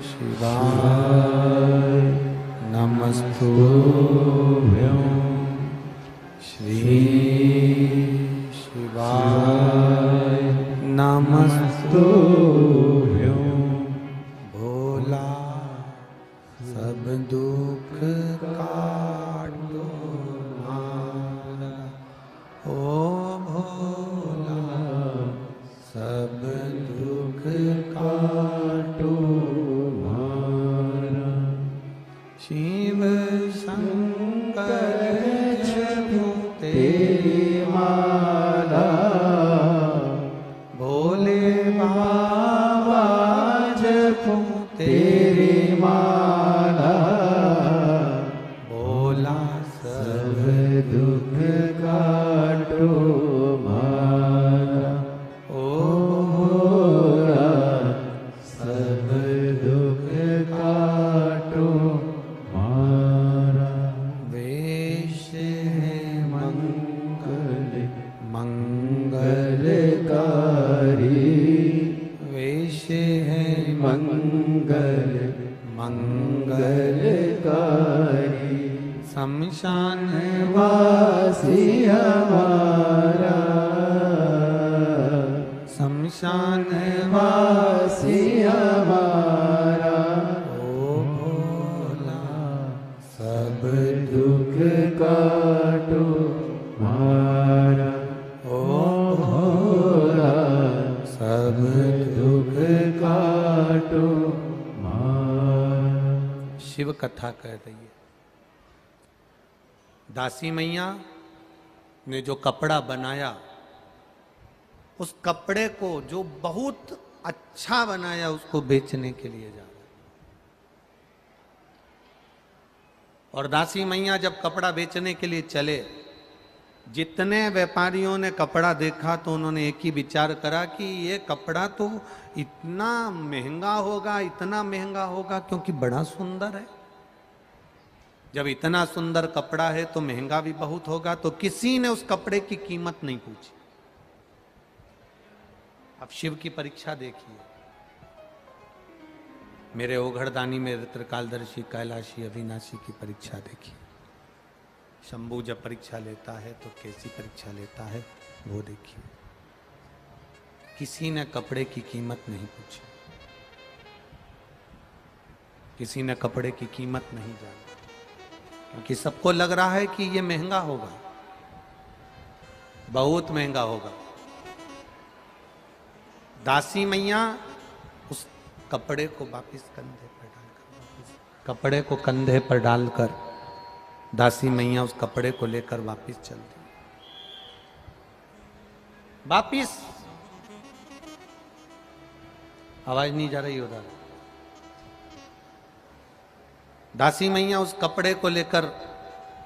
शिवाय नमस्तुभ्यं श्री शिवाय नमस्तुभ्यं भोला सब दुख काटो मारा ओ भोला सब दुख काटो मारा शिव शंकर जपो तेरी माला भोले बाबा जपो तेरी माला भोला सब दुख काटो मारा ओ भोला सब दुख काटो मारा वेश है मंगलकारी वेश है मंगलकारी शमशान वासी हमारा शमशान वासी हमारा ओ भोला सब दुख काटो मारा ओ भोला सब दुख काटो मारा। शिव कथा कह रही है। दासी मैया ने जो कपड़ा बनाया, उस कपड़े को जो बहुत अच्छा बनाया उसको बेचने के लिए जा रहा। और दासी मैया जब कपड़ा बेचने के लिए चले, जितने व्यापारियों ने कपड़ा देखा तो उन्होंने एक ही विचार करा कि ये कपड़ा तो इतना महंगा होगा क्योंकि बड़ा सुंदर है। जब इतना सुंदर कपड़ा है तो महंगा भी बहुत होगा। तो किसी ने उस कपड़े की कीमत नहीं पूछी। अब शिव की परीक्षा देखिए। मेरे ओघड़दानी में त्रिकालदर्शी कैलाशी अविनाशी की परीक्षा देखिए। शंभू जब परीक्षा लेता है तो कैसी परीक्षा लेता है वो देखिए। किसी ने कपड़े की कीमत नहीं पूछी, किसी ने कपड़े की कीमत नहीं जानी, क्योंकि सबको लग रहा है कि ये महंगा होगा, बहुत महंगा होगा। दासी मैया उस कपड़े को वापिस कंधे पर डालकर, कपड़े को कंधे पर डालकर दासी मैया उस कपड़े को लेकर वापिस चल दी। वापिस आवाज नहीं जा रही उधर। दासी मैया उस कपड़े को लेकर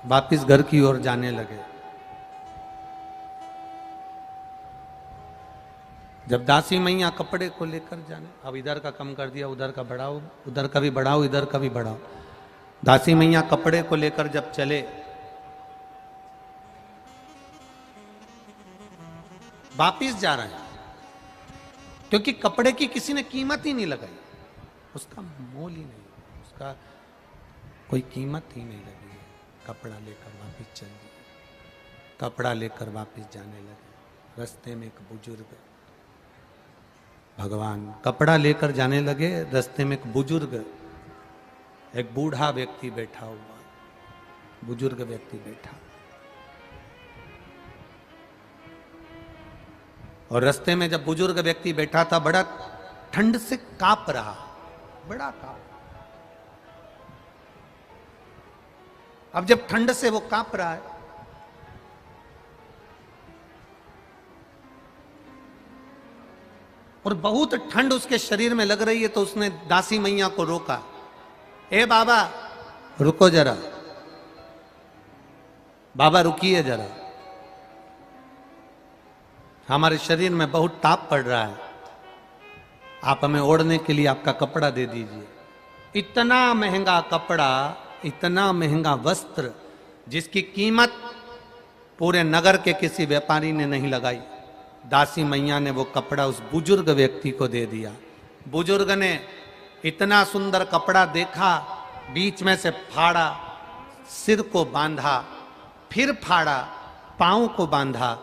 वापिस घर की ओर जाने लगे। जब दासी मैया कपड़े को लेकर जाने, अब इधर का कम कर दिया, उधर का बढ़ाओ, उधर का भी बढ़ाओ, इधर का भी बढ़ाओ। दासी मैया कपड़े को लेकर जब चले, वापिस जा रहे हैं, क्योंकि कपड़े की किसी ने कीमत ही नहीं लगाई, उसका मोल ही नहीं, उसका कोई कीमत ही नहीं लगी है। कपड़ा लेकर वापिस चल दिए। कपड़ा लेकर वापिस जाने लगे। रास्ते में एक बुजुर्ग, भगवान कपड़ा लेकर जाने लगे, रास्ते में एक बुजुर्ग, एक बूढ़ा व्यक्ति बैठा हुआ, बुजुर्ग व्यक्ति बैठा, और रास्ते में जब बुजुर्ग व्यक्ति बैठा था, बड़ा ठंड से कांप रहा, बड़ा कांप। अब जब ठंड से वो कांप रहा है, और बहुत ठंड उसके शरीर में लग रही है, तो उसने दासी मैया को रोका, ए बाबा रुको जरा, बाबा रुकिए जरा, हमारे शरीर में बहुत ताप पड़ रहा है, आप हमें ओढ़ने के लिए आपका कपड़ा दे दीजिए। इतना महंगा कपड़ा, इतना महंगा वस्त्र जिसकी कीमत पूरे नगर के किसी व्यापारी ने नहीं लगाई, दासी मैया ने वो कपड़ा उस बुजुर्ग व्यक्ति को दे दिया। बुजुर्ग ने इतना सुंदर कपड़ा देखा, बीच में से फाड़ा, सिर को बांधा, फिर फाड़ा, पांव को बांधा,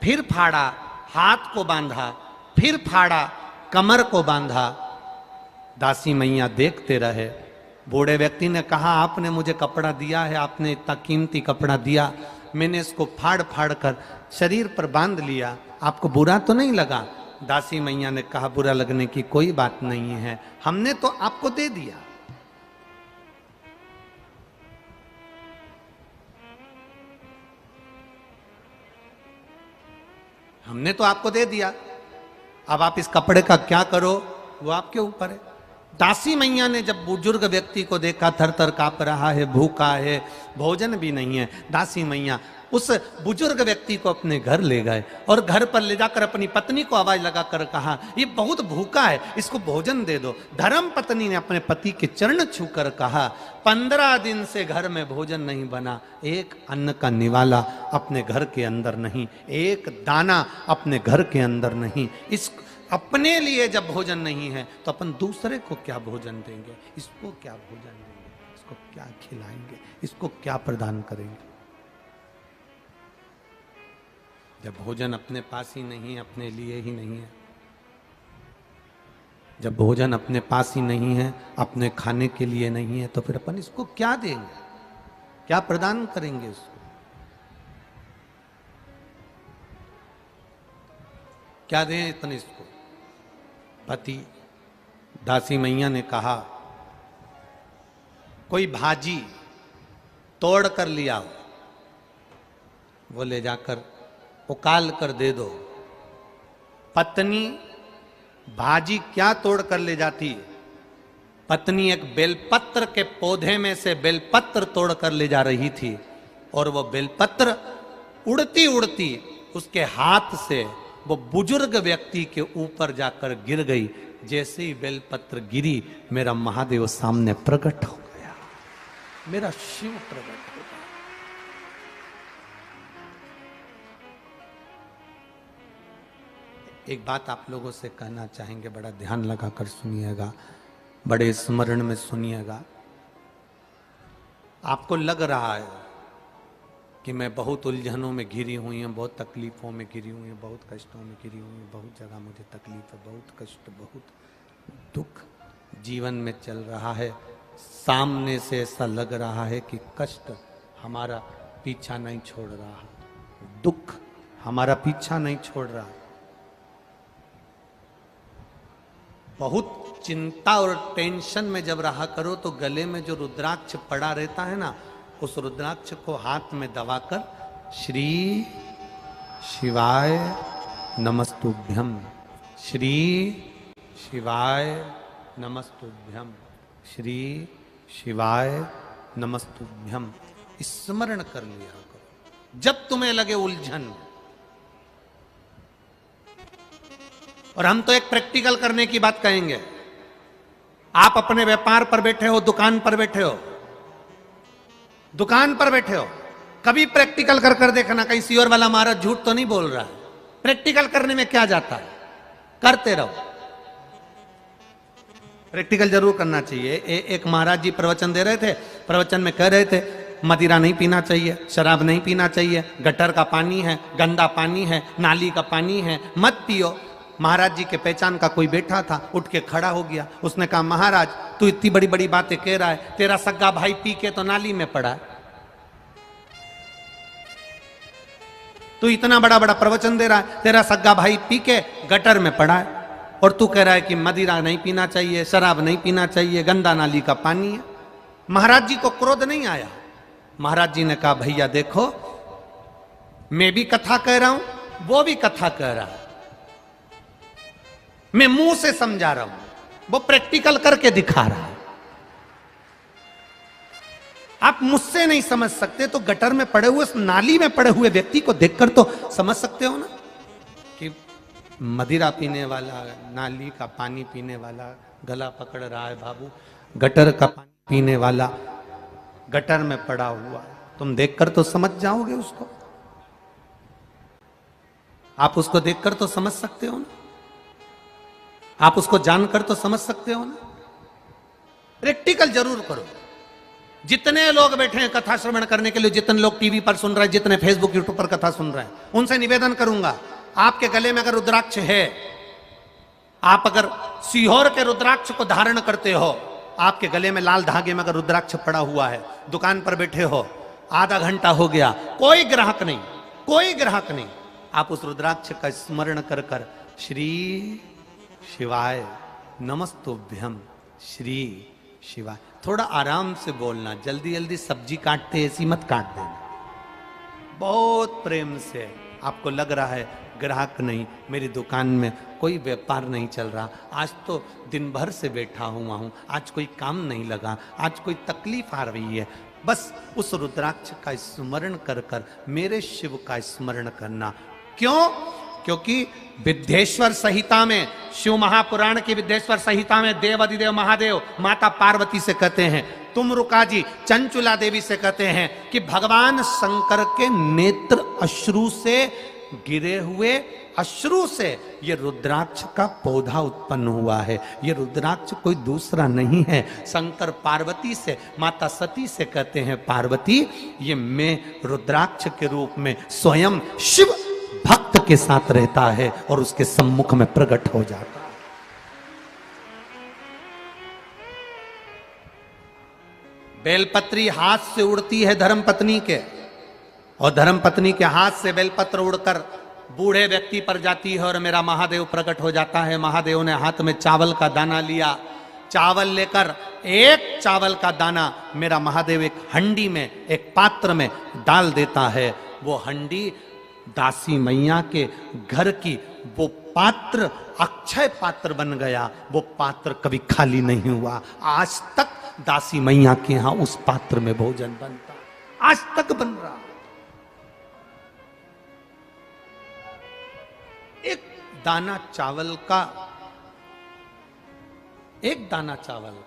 फिर फाड़ा, हाथ को बांधा, फिर फाड़ा, कमर को बांधा। दासी मैया देखते रहे। बूढ़े व्यक्ति ने कहा, आपने मुझे कपड़ा दिया है, आपने इतना कीमती कपड़ा दिया, मैंने इसको फाड़ फाड़ कर शरीर पर बांध लिया, आपको बुरा तो नहीं लगा? दासी मैया ने कहा, बुरा लगने की कोई बात नहीं है, हमने तो आपको दे दिया। हमने तो आपको दे दिया, अब आप इस कपड़े का क्या करो वो आपके ऊपर है। दासी मैया ने जब बुजुर्ग व्यक्ति को देखा, थर थर कांप रहा है, भूखा है, भोजन भी नहीं है, दासी मैया उस बुजुर्ग व्यक्ति को अपने घर ले गए और घर पर ले जाकर अपनी पत्नी को आवाज लगाकर कहा, ये बहुत भूखा है, इसको भोजन दे दो। धर्म पत्नी ने अपने पति के चरण छूकर कहा, 15 दिन से घर में भोजन नहीं बना, एक अन्न का निवाला अपने घर के अंदर नहीं, एक दाना अपने घर के अंदर नहीं। इस अपने लिए जब भोजन नहीं है तो अपन दूसरे को क्या भोजन देंगे? इसको क्या भोजन देंगे? इसको क्या खिलाएंगे? इसको क्या प्रदान करेंगे? जब भोजन अपने पास ही नहीं है, अपने लिए ही नहीं है, जब भोजन अपने पास ही नहीं है, अपने खाने के लिए नहीं है, तो फिर अपन इसको क्या देंगे? क्या प्रदान करेंगे इसको? क्या दें अपन इसको? पति, दासी मैया ने कहा, कोई भाजी तोड़ कर लिया हो, वो ले जाकर उकाल कर दे दो। पत्नी भाजी क्या तोड़ कर ले जाती? पत्नी एक बेलपत्र के पौधे में से बेलपत्र तोड़ कर ले जा रही थी और वो बेलपत्र उड़ती उड़ती उसके हाथ से वो बुजुर्ग व्यक्ति के ऊपर जाकर गिर गई। जैसे ही बेलपत्र गिरी, मेरा महादेव सामने प्रकट हो गया, मेरा शिव प्रकट हो गया। एक बात आप लोगों से कहना चाहेंगे, बड़ा ध्यान लगाकर सुनिएगा, बड़े स्मरण में सुनिएगा। आपको लग रहा है कि मैं बहुत उलझनों में घिरी हुई हूँ, बहुत तकलीफों में घिरी हुई हूँ, बहुत कष्टों में घिरी हुई हूँ, बहुत जगह मुझे तकलीफ है, बहुत कष्ट, बहुत दुख जीवन में चल रहा है। सामने से ऐसा लग रहा है कि कष्ट हमारा पीछा नहीं छोड़ रहा, दुख हमारा पीछा नहीं छोड़ रहा। बहुत चिंता और टेंशन में जब रहा करो तो गले में जो रुद्राक्ष पड़ा रहता है ना, उस रुद्राक्ष को हाथ में दबाकर श्री शिवाय नमस्तुभ्यम, श्री शिवाय नमस्तुभ्यम, श्री शिवाय नमस्तुभ्यम स्मरण कर लिया करो जब तुम्हें लगे उलझन। और हम तो एक प्रैक्टिकल करने की बात कहेंगे। आप अपने व्यापार पर बैठे हो, दुकान पर बैठे हो, दुकान पर बैठे हो, कभी प्रैक्टिकल कर कर देखना, कहीं सियोर वाला महाराज झूठ तो नहीं बोल रहा है। प्रैक्टिकल करने में क्या जाता है, करते रहो। प्रैक्टिकल जरूर करना चाहिए। एक महाराज जी प्रवचन दे रहे थे, प्रवचन में कह रहे थे मदिरा नहीं पीना चाहिए, शराब नहीं पीना चाहिए, गटर का पानी है, गंदा पानी है, नाली का पानी है, मत पियो। महाराज जी के पहचान का कोई बैठा था, उठ के खड़ा हो गया। उसने कहा, महाराज तू इतनी बड़ी बड़ी बातें कह रहा है, तेरा सग्गा भाई पी के तो नाली में पड़ा है, तू इतना बड़ा बड़ा प्रवचन दे रहा है, तेरा सग्गा भाई पी के गटर में पड़ा है, और तू कह रहा है कि मदिरा नहीं पीना चाहिए, शराब नहीं पीना चाहिए, गंदा नाली का पानी है। महाराज जी को क्रोध नहीं आया। महाराज जी ने कहा, भैया देखो, मैं भी कथा कह रहा हूं, वो भी कथा कह रहा है, मैं मुंह से समझा रहा हूं, वो प्रैक्टिकल करके दिखा रहा है। आप मुझसे नहीं समझ सकते तो गटर में पड़े हुए, नाली में पड़े हुए व्यक्ति को देखकर तो समझ सकते हो ना कि मदिरा पीने वाला, नाली का पानी पीने वाला गला पकड़ रहा है बाबू, गटर का पानी पीने वाला गटर में पड़ा हुआ है, तुम देखकर तो समझ जाओगे उसको। आप उसको देखकर तो समझ सकते हो ना, आप उसको जानकर तो समझ सकते हो ना। प्रैक्टिकल जरूर करो। जितने लोग बैठे हैं कथा श्रवण करने के लिए, जितने लोग टीवी पर सुन रहे हैं, जितने फेसबुक यूट्यूब पर कथा सुन रहे हैं, उनसे निवेदन करूंगा, आपके गले में अगर रुद्राक्ष है, आप अगर सीहोर के रुद्राक्ष को धारण करते हो, आपके गले में लाल धागे में अगर रुद्राक्ष पड़ा हुआ है, दुकान पर बैठे हो, आधा घंटा हो गया, कोई ग्राहक नहीं, कोई ग्राहक नहीं, आप उस रुद्राक्ष का स्मरण कर कर श्री शिवाय नमस्तुभ्यम श्री शिवाय, थोड़ा आराम से बोलना, जल्दी जल्दी सब्जी काटते ऐसी मत काट देना, बहुत प्रेम से। आपको लग रहा है ग्राहक नहीं, मेरी दुकान में कोई व्यापार नहीं चल रहा, आज तो दिन भर से बैठा हुआ हूं, आज कोई काम नहीं लगा, आज कोई तकलीफ आ रही है, बस उस रुद्राक्ष का स्मरण कर कर मेरे शिव का स्मरण करना। क्यों? क्योंकि विद्येश्वर संहिता में, शिव महापुराण की विद्येश्वर संहिता में देव अधिदेव महादेव माता पार्वती से कहते हैं, तुम रुका जी चंचुला देवी से कहते हैं कि भगवान शंकर के नेत्र अश्रु से गिरे हुए, अश्रु से ये रुद्राक्ष का पौधा उत्पन्न हुआ है। ये रुद्राक्ष कोई दूसरा नहीं है, शंकर पार्वती से, माता सती से कहते हैं, पार्वती ये मैं रुद्राक्ष के रूप में स्वयं शिव भक्त के साथ रहता है और उसके सम्मुख में प्रकट हो जाता है। बेलपत्री हाथ से उड़ती है धर्मपत्नी के, और धर्मपत्नी के हाथ से बेलपत्र उड़कर बूढ़े व्यक्ति पर जाती है और मेरा महादेव प्रकट हो जाता है। महादेव ने हाथ में चावल का दाना लिया, चावल लेकर एक चावल का दाना मेरा महादेव एक हंडी में, एक पात्र में डाल देता है। वो हंडी दासी मैया के घर की, वो पात्र अक्षय पात्र बन गया, वो पात्र कभी खाली नहीं हुआ। आज तक दासी मैया के यहां उस पात्र में भोजन बनता, आज तक बन रहा। एक दाना चावल का, एक दाना चावल,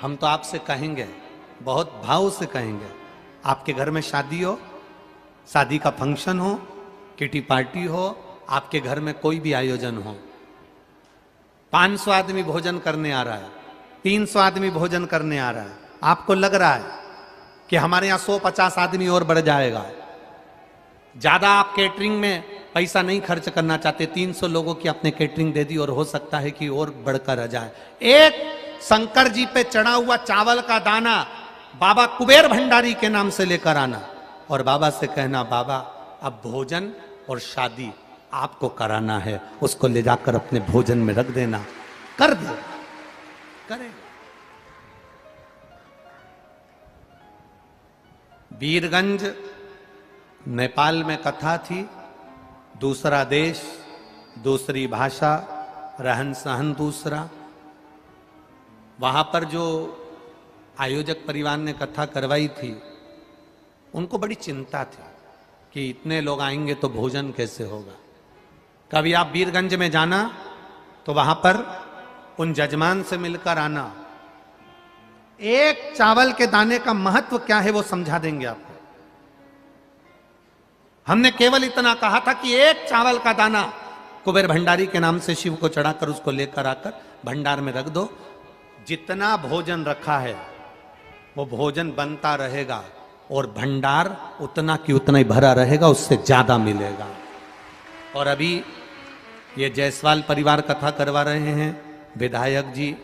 हम तो आपसे कहेंगे, बहुत भाव से कहेंगे, आपके घर में शादी हो, शादी का फंक्शन हो, किटी पार्टी हो, आपके घर में कोई भी आयोजन हो, 500 आदमी भोजन करने आ रहा है, 300 आदमी भोजन करने आ रहा है, आपको लग रहा है कि हमारे यहां 150 आदमी और बढ़ जाएगा, ज्यादा आप केटरिंग में पैसा नहीं खर्च करना चाहते, 300 लोगों की आपने केटरिंग दे दी और हो सकता है कि और बढ़कर आ जाए। एक शंकर जी पे चढ़ा हुआ चावल का दाना बाबा कुबेर भंडारी के नाम से लेकर आना और बाबा से कहना, बाबा अब भोजन और शादी आपको कराना है, उसको ले जाकर अपने भोजन में रख देना, कर दे, करेगा। वीरगंज नेपाल में कथा थी, दूसरा देश, दूसरी भाषा, रहन सहन दूसरा। वहां पर जो आयोजक परिवार ने कथा करवाई थी, उनको बड़ी चिंता थी कि इतने लोग आएंगे तो भोजन कैसे होगा। कभी आप वीरगंज में जाना तो वहां पर उन जजमान से मिलकर आना, एक चावल के दाने का महत्व क्या है वो समझा देंगे आपको। हमने केवल इतना कहा था कि एक चावल का दाना कुबेर भंडारी के नाम से शिव को चढ़ाकर उसको लेकर आकर भंडार में रख दो, जितना भोजन रखा है वो भोजन बनता रहेगा और भंडार उतना की उतना ही भरा रहेगा, उससे ज्यादा मिलेगा। और अभी ये जायसवाल परिवार कथा करवा रहे हैं, विधायक जी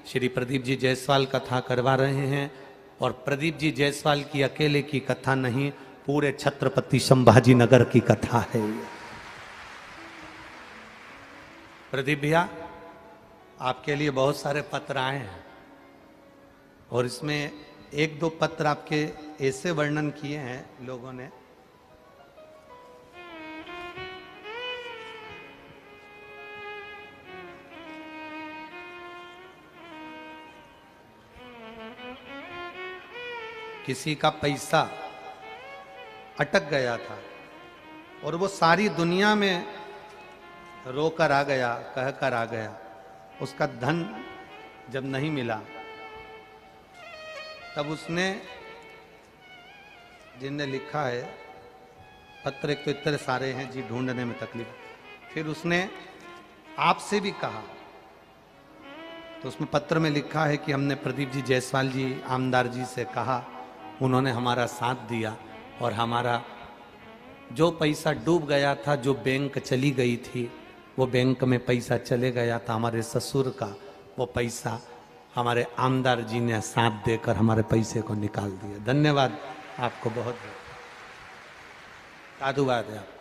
श्री प्रदीप जी जायसवाल कथा करवा रहे हैं, और प्रदीप जी जायसवाल की अकेले की कथा नहीं, पूरे छत्रपति संभाजी नगर की कथा है। प्रदीप भैया, आपके लिए बहुत सारे पत्र आए हैं और इसमें एक दो पत्र आपके ऐसे वर्णन किए हैं लोगों ने, किसी का पैसा अटक गया था और वो सारी दुनिया में रोकर आ गया, कहकर आ गया, उसका धन जब नहीं मिला तब उसने, जिनने लिखा है पत्र, एक तो इतने सारे हैं जी, ढूंढने में तकलीफ, फिर उसने आपसे भी कहा, तो उसमें पत्र में लिखा है कि हमने प्रदीप जी जायसवाल जी आमदार जी से कहा, उन्होंने हमारा साथ दिया और हमारा जो पैसा डूब गया था, जो बैंक चली गई थी, वो बैंक में पैसा चले गया था हमारे ससुर का, वो पैसा हमारे आमदार जी ने साथ देकर हमारे पैसे को निकाल दिया। धन्यवाद आपको, बहुत बहुत साधुवाद है आपका।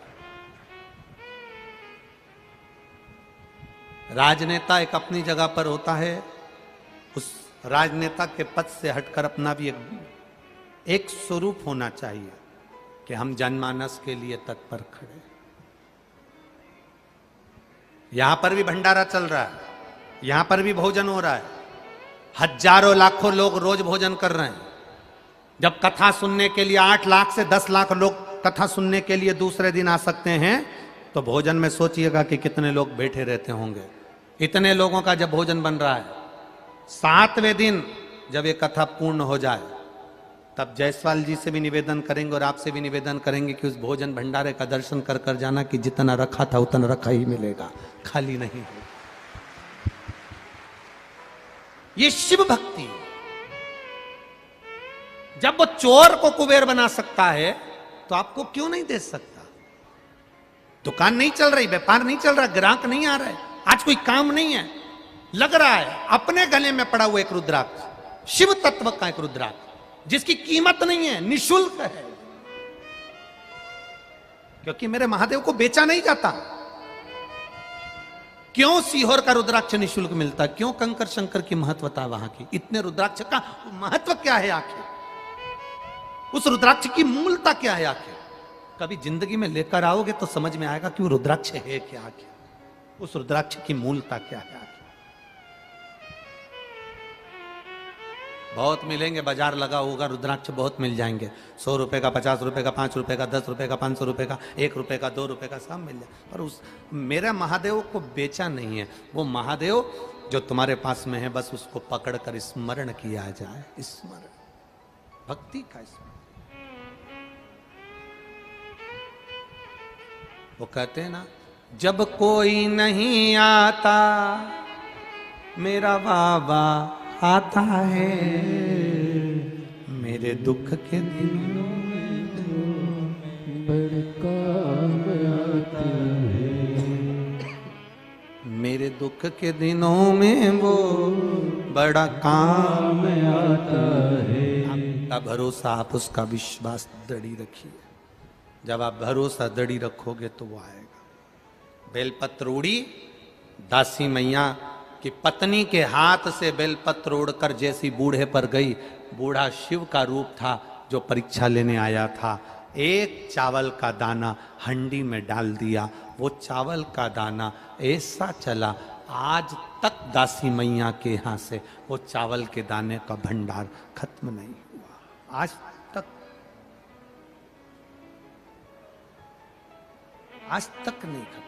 राजनेता एक अपनी जगह पर होता है, उस राजनेता के पद से हटकर अपना भी एक स्वरूप होना चाहिए कि हम जनमानस के लिए तत्पर खड़े। यहां पर भी भंडारा चल रहा है, यहां पर भी भोजन हो रहा है, हजारों लाखों लोग रोज भोजन कर रहे हैं। जब कथा सुनने के लिए 8 लाख से 10 लाख लोग कथा सुनने के लिए दूसरे दिन आ सकते हैं, तो भोजन में सोचिएगा कि कितने लोग बैठे रहते होंगे। इतने लोगों का जब भोजन बन रहा है, 7वें दिन जब ये कथा पूर्ण हो जाए, तब जायसवाल जी से भी निवेदन करेंगे और आपसे भी निवेदन करेंगे कि उस भोजन भंडारे का दर्शन कर कर जाना, कि जितना रखा था उतना रखा ही मिलेगा, खाली नहीं हो। ये शिव भक्ति है। जब वो चोर को कुबेर बना सकता है, तो आपको क्यों नहीं दे सकता? दुकान नहीं चल रही, व्यापार नहीं चल रहा, ग्राहक नहीं आ रहा है, आज कोई काम नहीं है, लग रहा है अपने गले में पड़ा हुआ एक रुद्राक्ष, शिव तत्व का एक रुद्राक्ष, जिसकी कीमत नहीं है, निशुल्क है, क्योंकि मेरे महादेव को बेचा नहीं जाता। क्यों सीहोर का रुद्राक्ष निशुल्क मिलता? क्यों कंकर शंकर की महत्वता वहां की? इतने रुद्राक्ष का महत्व क्या है आखिर? उस रुद्राक्ष की मूलता क्या है आखिर? कभी जिंदगी में लेकर आओगे तो समझ में आएगा कि वो रुद्राक्ष है क्या आखिर, उस रुद्राक्ष की मूलता क्या है आखिर। बहुत मिलेंगे, बाजार लगा होगा, रुद्राक्ष बहुत मिल जाएंगे, 100 रुपए का, 50 रुपए का, 5 रुपए का, 10 रुपए का, 500 रुपए का, 1 रुपए का, 2 रुपए का, सब मिल जाए। पर उस मेरा महादेव को बेचा नहीं है। वो महादेव जो तुम्हारे पास में है, बस उसको पकड़कर स्मरण किया जाए, स्मरण, भक्ति का स्मरण। वो कहते हैं ना, जब कोई नहीं आता मेरा बाबा आता है, मेरे दुख के दिनों में बड़ काम आता है, मेरे दुख के दिनों में वो बड़ा काम आता है। आपका भरोसा, आप उसका विश्वास दृढ़ी रखिए। जब आप भरोसा दृढ़ी रखोगे तो वो आएगा। बेलपत्र उड़ी, दासी मैया कि पत्नी के हाथ से बेलपत्र उड़कर जैसी बूढ़े पर गई, बूढ़ा शिव का रूप था जो परीक्षा लेने आया था। एक चावल का दाना हंडी में डाल दिया, वो चावल का दाना ऐसा चला, आज तक दासी मैया के यहाँ से वो चावल के दाने का भंडार खत्म नहीं हुआ, आज तक नहीं खत्म।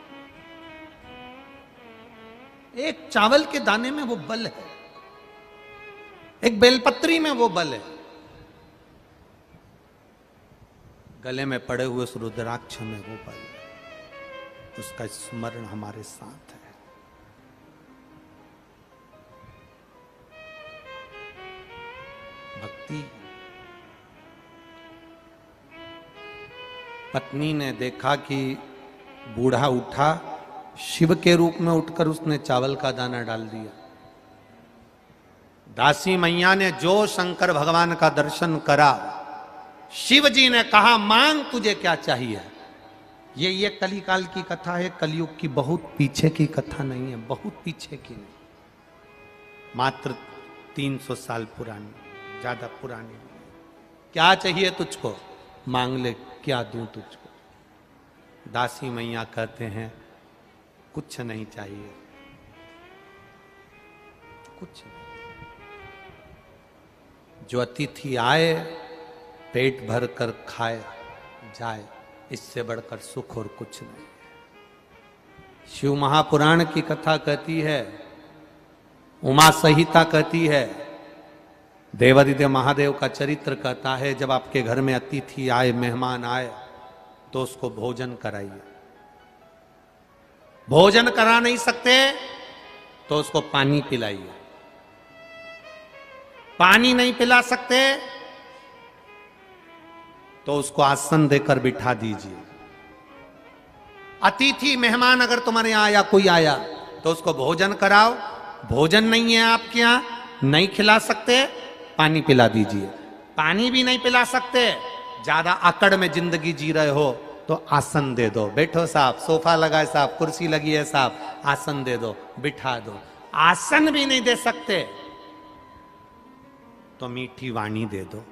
एक चावल के दाने में वो बल है, एक बेलपत्री में वो बल है, गले में पड़े हुए उस रुद्राक्ष में वो बल है। उसका स्मरण हमारे साथ है। भक्ति। पत्नी ने देखा कि बूढ़ा उठा, शिव के रूप में उठकर उसने चावल का दाना डाल दिया। दासी मैया ने जो शंकर भगवान का दर्शन करा, शिव जी ने कहा मांग तुझे क्या चाहिए। ये कलिकाल की कथा है, कलयुग की बहुत पीछे की कथा नहीं है, बहुत पीछे की नहीं, मात्र 300 साल पुरानी, ज्यादा पुरानी। क्या चाहिए तुझको? मांग ले, क्या दूं तुझको? दासी मैया कहते हैं कुछ नहीं चाहिए, कुछ नहीं। जो अतिथि आए पेट भर कर खाए जाए, इससे बढ़कर सुख और कुछ नहीं। शिव महापुराण की कथा कहती है, उमा संहिता कहती है, देवादिदेव महादेव का चरित्र कहता है, जब आपके घर में अतिथि आए, मेहमान आए, तो उसको भोजन कराइए। भोजन करा नहीं सकते तो उसको पानी पिलाइए। पानी नहीं पिला सकते तो उसको आसन देकर बिठा दीजिए। अतिथि मेहमान अगर तुम्हारे यहां आया, कोई आया, तो उसको भोजन कराओ। भोजन नहीं है आपके यहां, नहीं खिला सकते, पानी पिला दीजिए। पानी भी नहीं पिला सकते, ज्यादा अकड़ में जिंदगी जी रहे हो, तो आसन दे दो। बैठो साहब, सोफा लगा है साहब, कुर्सी लगी है साहब, आसन दे दो, बिठा दो। आसन भी नहीं दे सकते तो मीठी वाणी दे दो,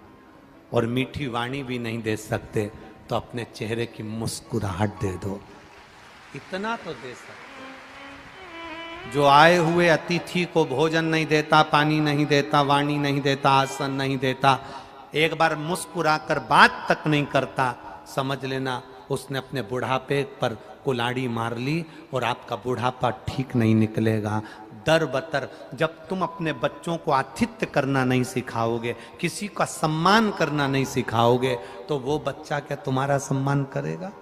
और मीठी वाणी भी नहीं दे सकते तो अपने चेहरे की मुस्कुराहट दे दो। इतना तो दे सकते। जो आए हुए अतिथि को भोजन नहीं देता, पानी नहीं देता, वाणी नहीं देता, आसन नहीं देता, एक बार मुस्कुराकर बात तक नहीं करता, समझ लेना उसने अपने बुढ़ापे पर कुल्हाड़ी मार ली और आपका बुढ़ापा ठीक नहीं निकलेगा। दर बतर जब तुम अपने बच्चों को आतिथ्य करना नहीं सिखाओगे, किसी का सम्मान करना नहीं सिखाओगे, तो वो बच्चा क्या तुम्हारा सम्मान करेगा?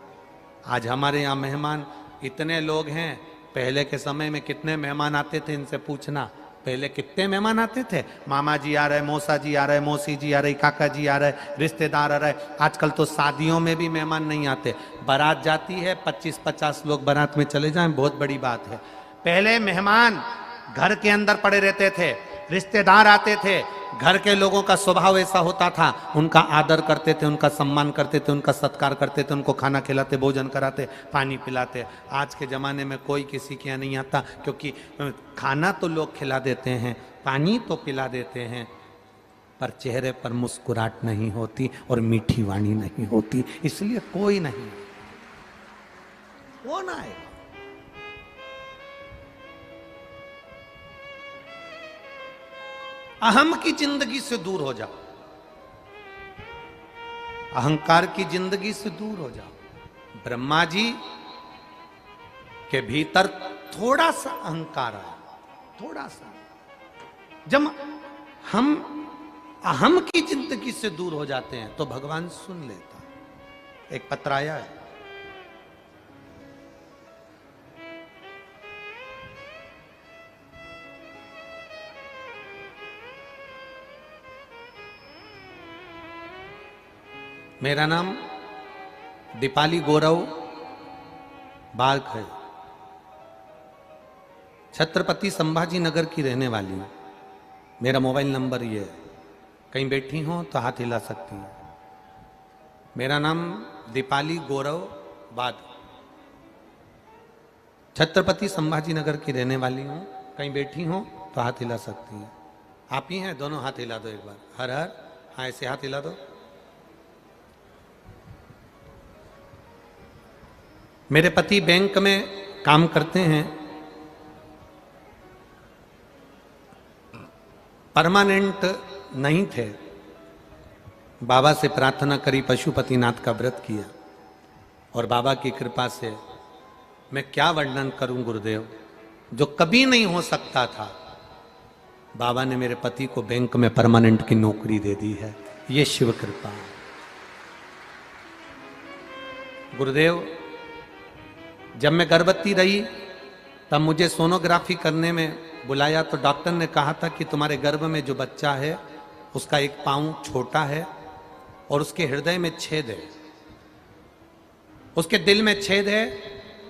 आज हमारे यहाँ मेहमान इतने लोग हैं, पहले के समय में कितने मेहमान आते थे इनसे पूछना। पहले कितने मेहमान आते थे, मामा जी आ रहे, मौसा जी आ रहे, मौसी जी आ रही, काका जी आ रहे, रिश्तेदार आ रहे। आजकल तो शादियों में भी मेहमान नहीं आते। बारात जाती है, 25-50 लोग बारात में चले जाएं, बहुत बड़ी बात है। पहले मेहमान घर के अंदर पड़े रहते थे, रिश्तेदार आते थे, घर के लोगों का स्वभाव ऐसा होता था, उनका आदर करते थे, उनका सम्मान करते थे, उनका सत्कार करते थे, उनको खाना खिलाते, भोजन कराते, पानी पिलाते। आज के ज़माने में कोई किसी के यहाँ नहीं आता, क्योंकि खाना तो लोग खिला देते हैं, पानी तो पिला देते हैं, पर चेहरे पर मुस्कुराहट नहीं होती और मीठी वाणी नहीं होती, इसलिए कोई नहीं। कौन आएगा? अहम की जिंदगी से दूर हो जाओ, अहंकार की जिंदगी से दूर हो जाओ। ब्रह्मा जी के भीतर थोड़ा सा अहंकार आया, थोड़ा सा। जब हम अहम की जिंदगी से दूर हो जाते हैं तो भगवान सुन लेता है। एक पत्र आया है, मेरा नाम दीपाली गौरव बाग है, छत्रपति संभाजी नगर की रहने वाली हूँ। मेरा मोबाइल नंबर ये है, कहीं बैठी हो तो हाथ हिला सकती हैं। मेरा नाम दीपाली गौरव बाग, छत्रपति संभाजी नगर की रहने वाली हूँ, कहीं बैठी हो तो हाथ हिला सकती हैं। आप ही हैं? दोनों हाथ हिला दो एक बार। हर हर, हाँ ऐसे हाथ हिला दो। मेरे पति बैंक में काम करते हैं, परमानेंट नहीं थे। बाबा से प्रार्थना करी, पशुपतिनाथ का व्रत किया, और बाबा की कृपा से मैं क्या वर्णन करूं गुरुदेव, जो कभी नहीं हो सकता था, बाबा ने मेरे पति को बैंक में परमानेंट की नौकरी दे दी है। ये शिव कृपा। गुरुदेव, जब मैं गर्भवती रही तब मुझे सोनोग्राफी करने में बुलाया, तो डॉक्टर ने कहा था कि तुम्हारे गर्भ में जो बच्चा है उसका एक पाँव छोटा है और उसके हृदय में छेद है, उसके दिल में छेद है,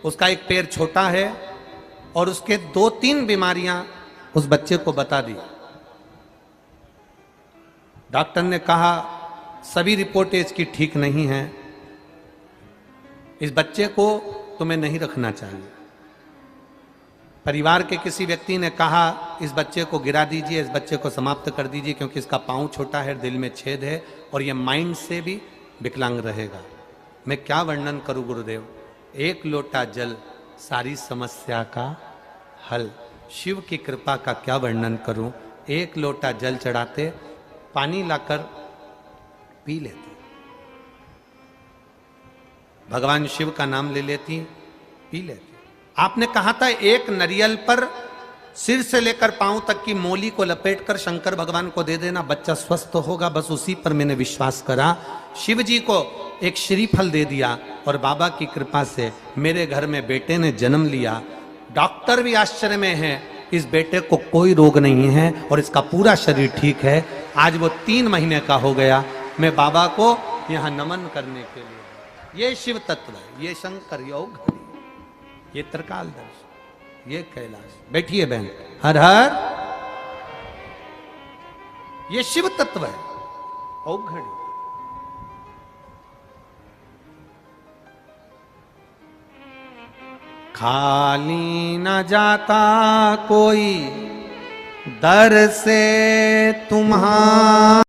उसका एक पैर छोटा है, और उसके 2-3 बीमारियां उस बच्चे को बता दी। डॉक्टर ने कहा सभी रिपोर्टें इसकी ठीक नहीं है, इस बच्चे को तुम्हें नहीं रखना चाहिए। परिवार के किसी व्यक्ति ने कहा इस बच्चे को गिरा दीजिए, इस बच्चे को समाप्त कर दीजिए, क्योंकि इसका पाँव छोटा है, दिल में छेद है, और यह माइंड से भी विकलांग रहेगा। मैं क्या वर्णन करूं गुरुदेव, एक लोटा जल सारी समस्या का हल। शिव की कृपा का क्या वर्णन करूं। एक लोटा जल चढ़ाते, पानी लाकर पी लेते, भगवान शिव का नाम ले लेती, पी लेती। आपने कहा था एक नारियल पर सिर से लेकर पांव तक की मोली को लपेटकर शंकर भगवान को दे देना, बच्चा स्वस्थ होगा। बस उसी पर मैंने विश्वास करा। शिव जी को एक श्रीफल दे दिया और बाबा की कृपा से मेरे घर में बेटे ने जन्म लिया। डॉक्टर भी आश्चर्य में है, इस बेटे को कोई रोग नहीं है और इसका पूरा शरीर ठीक है। आज वो 3 महीने का हो गया। मैं बाबा को यहाँ नमन करने के लिए, ये शिव तत्व है, ये शंकर योग, ये त्रिकालदर्श, ये कैलाश। बैठिए बहन, हर हर, ये शिव तत्व है। औघड़ी खाली न जाता कोई दर से तुम्हारा।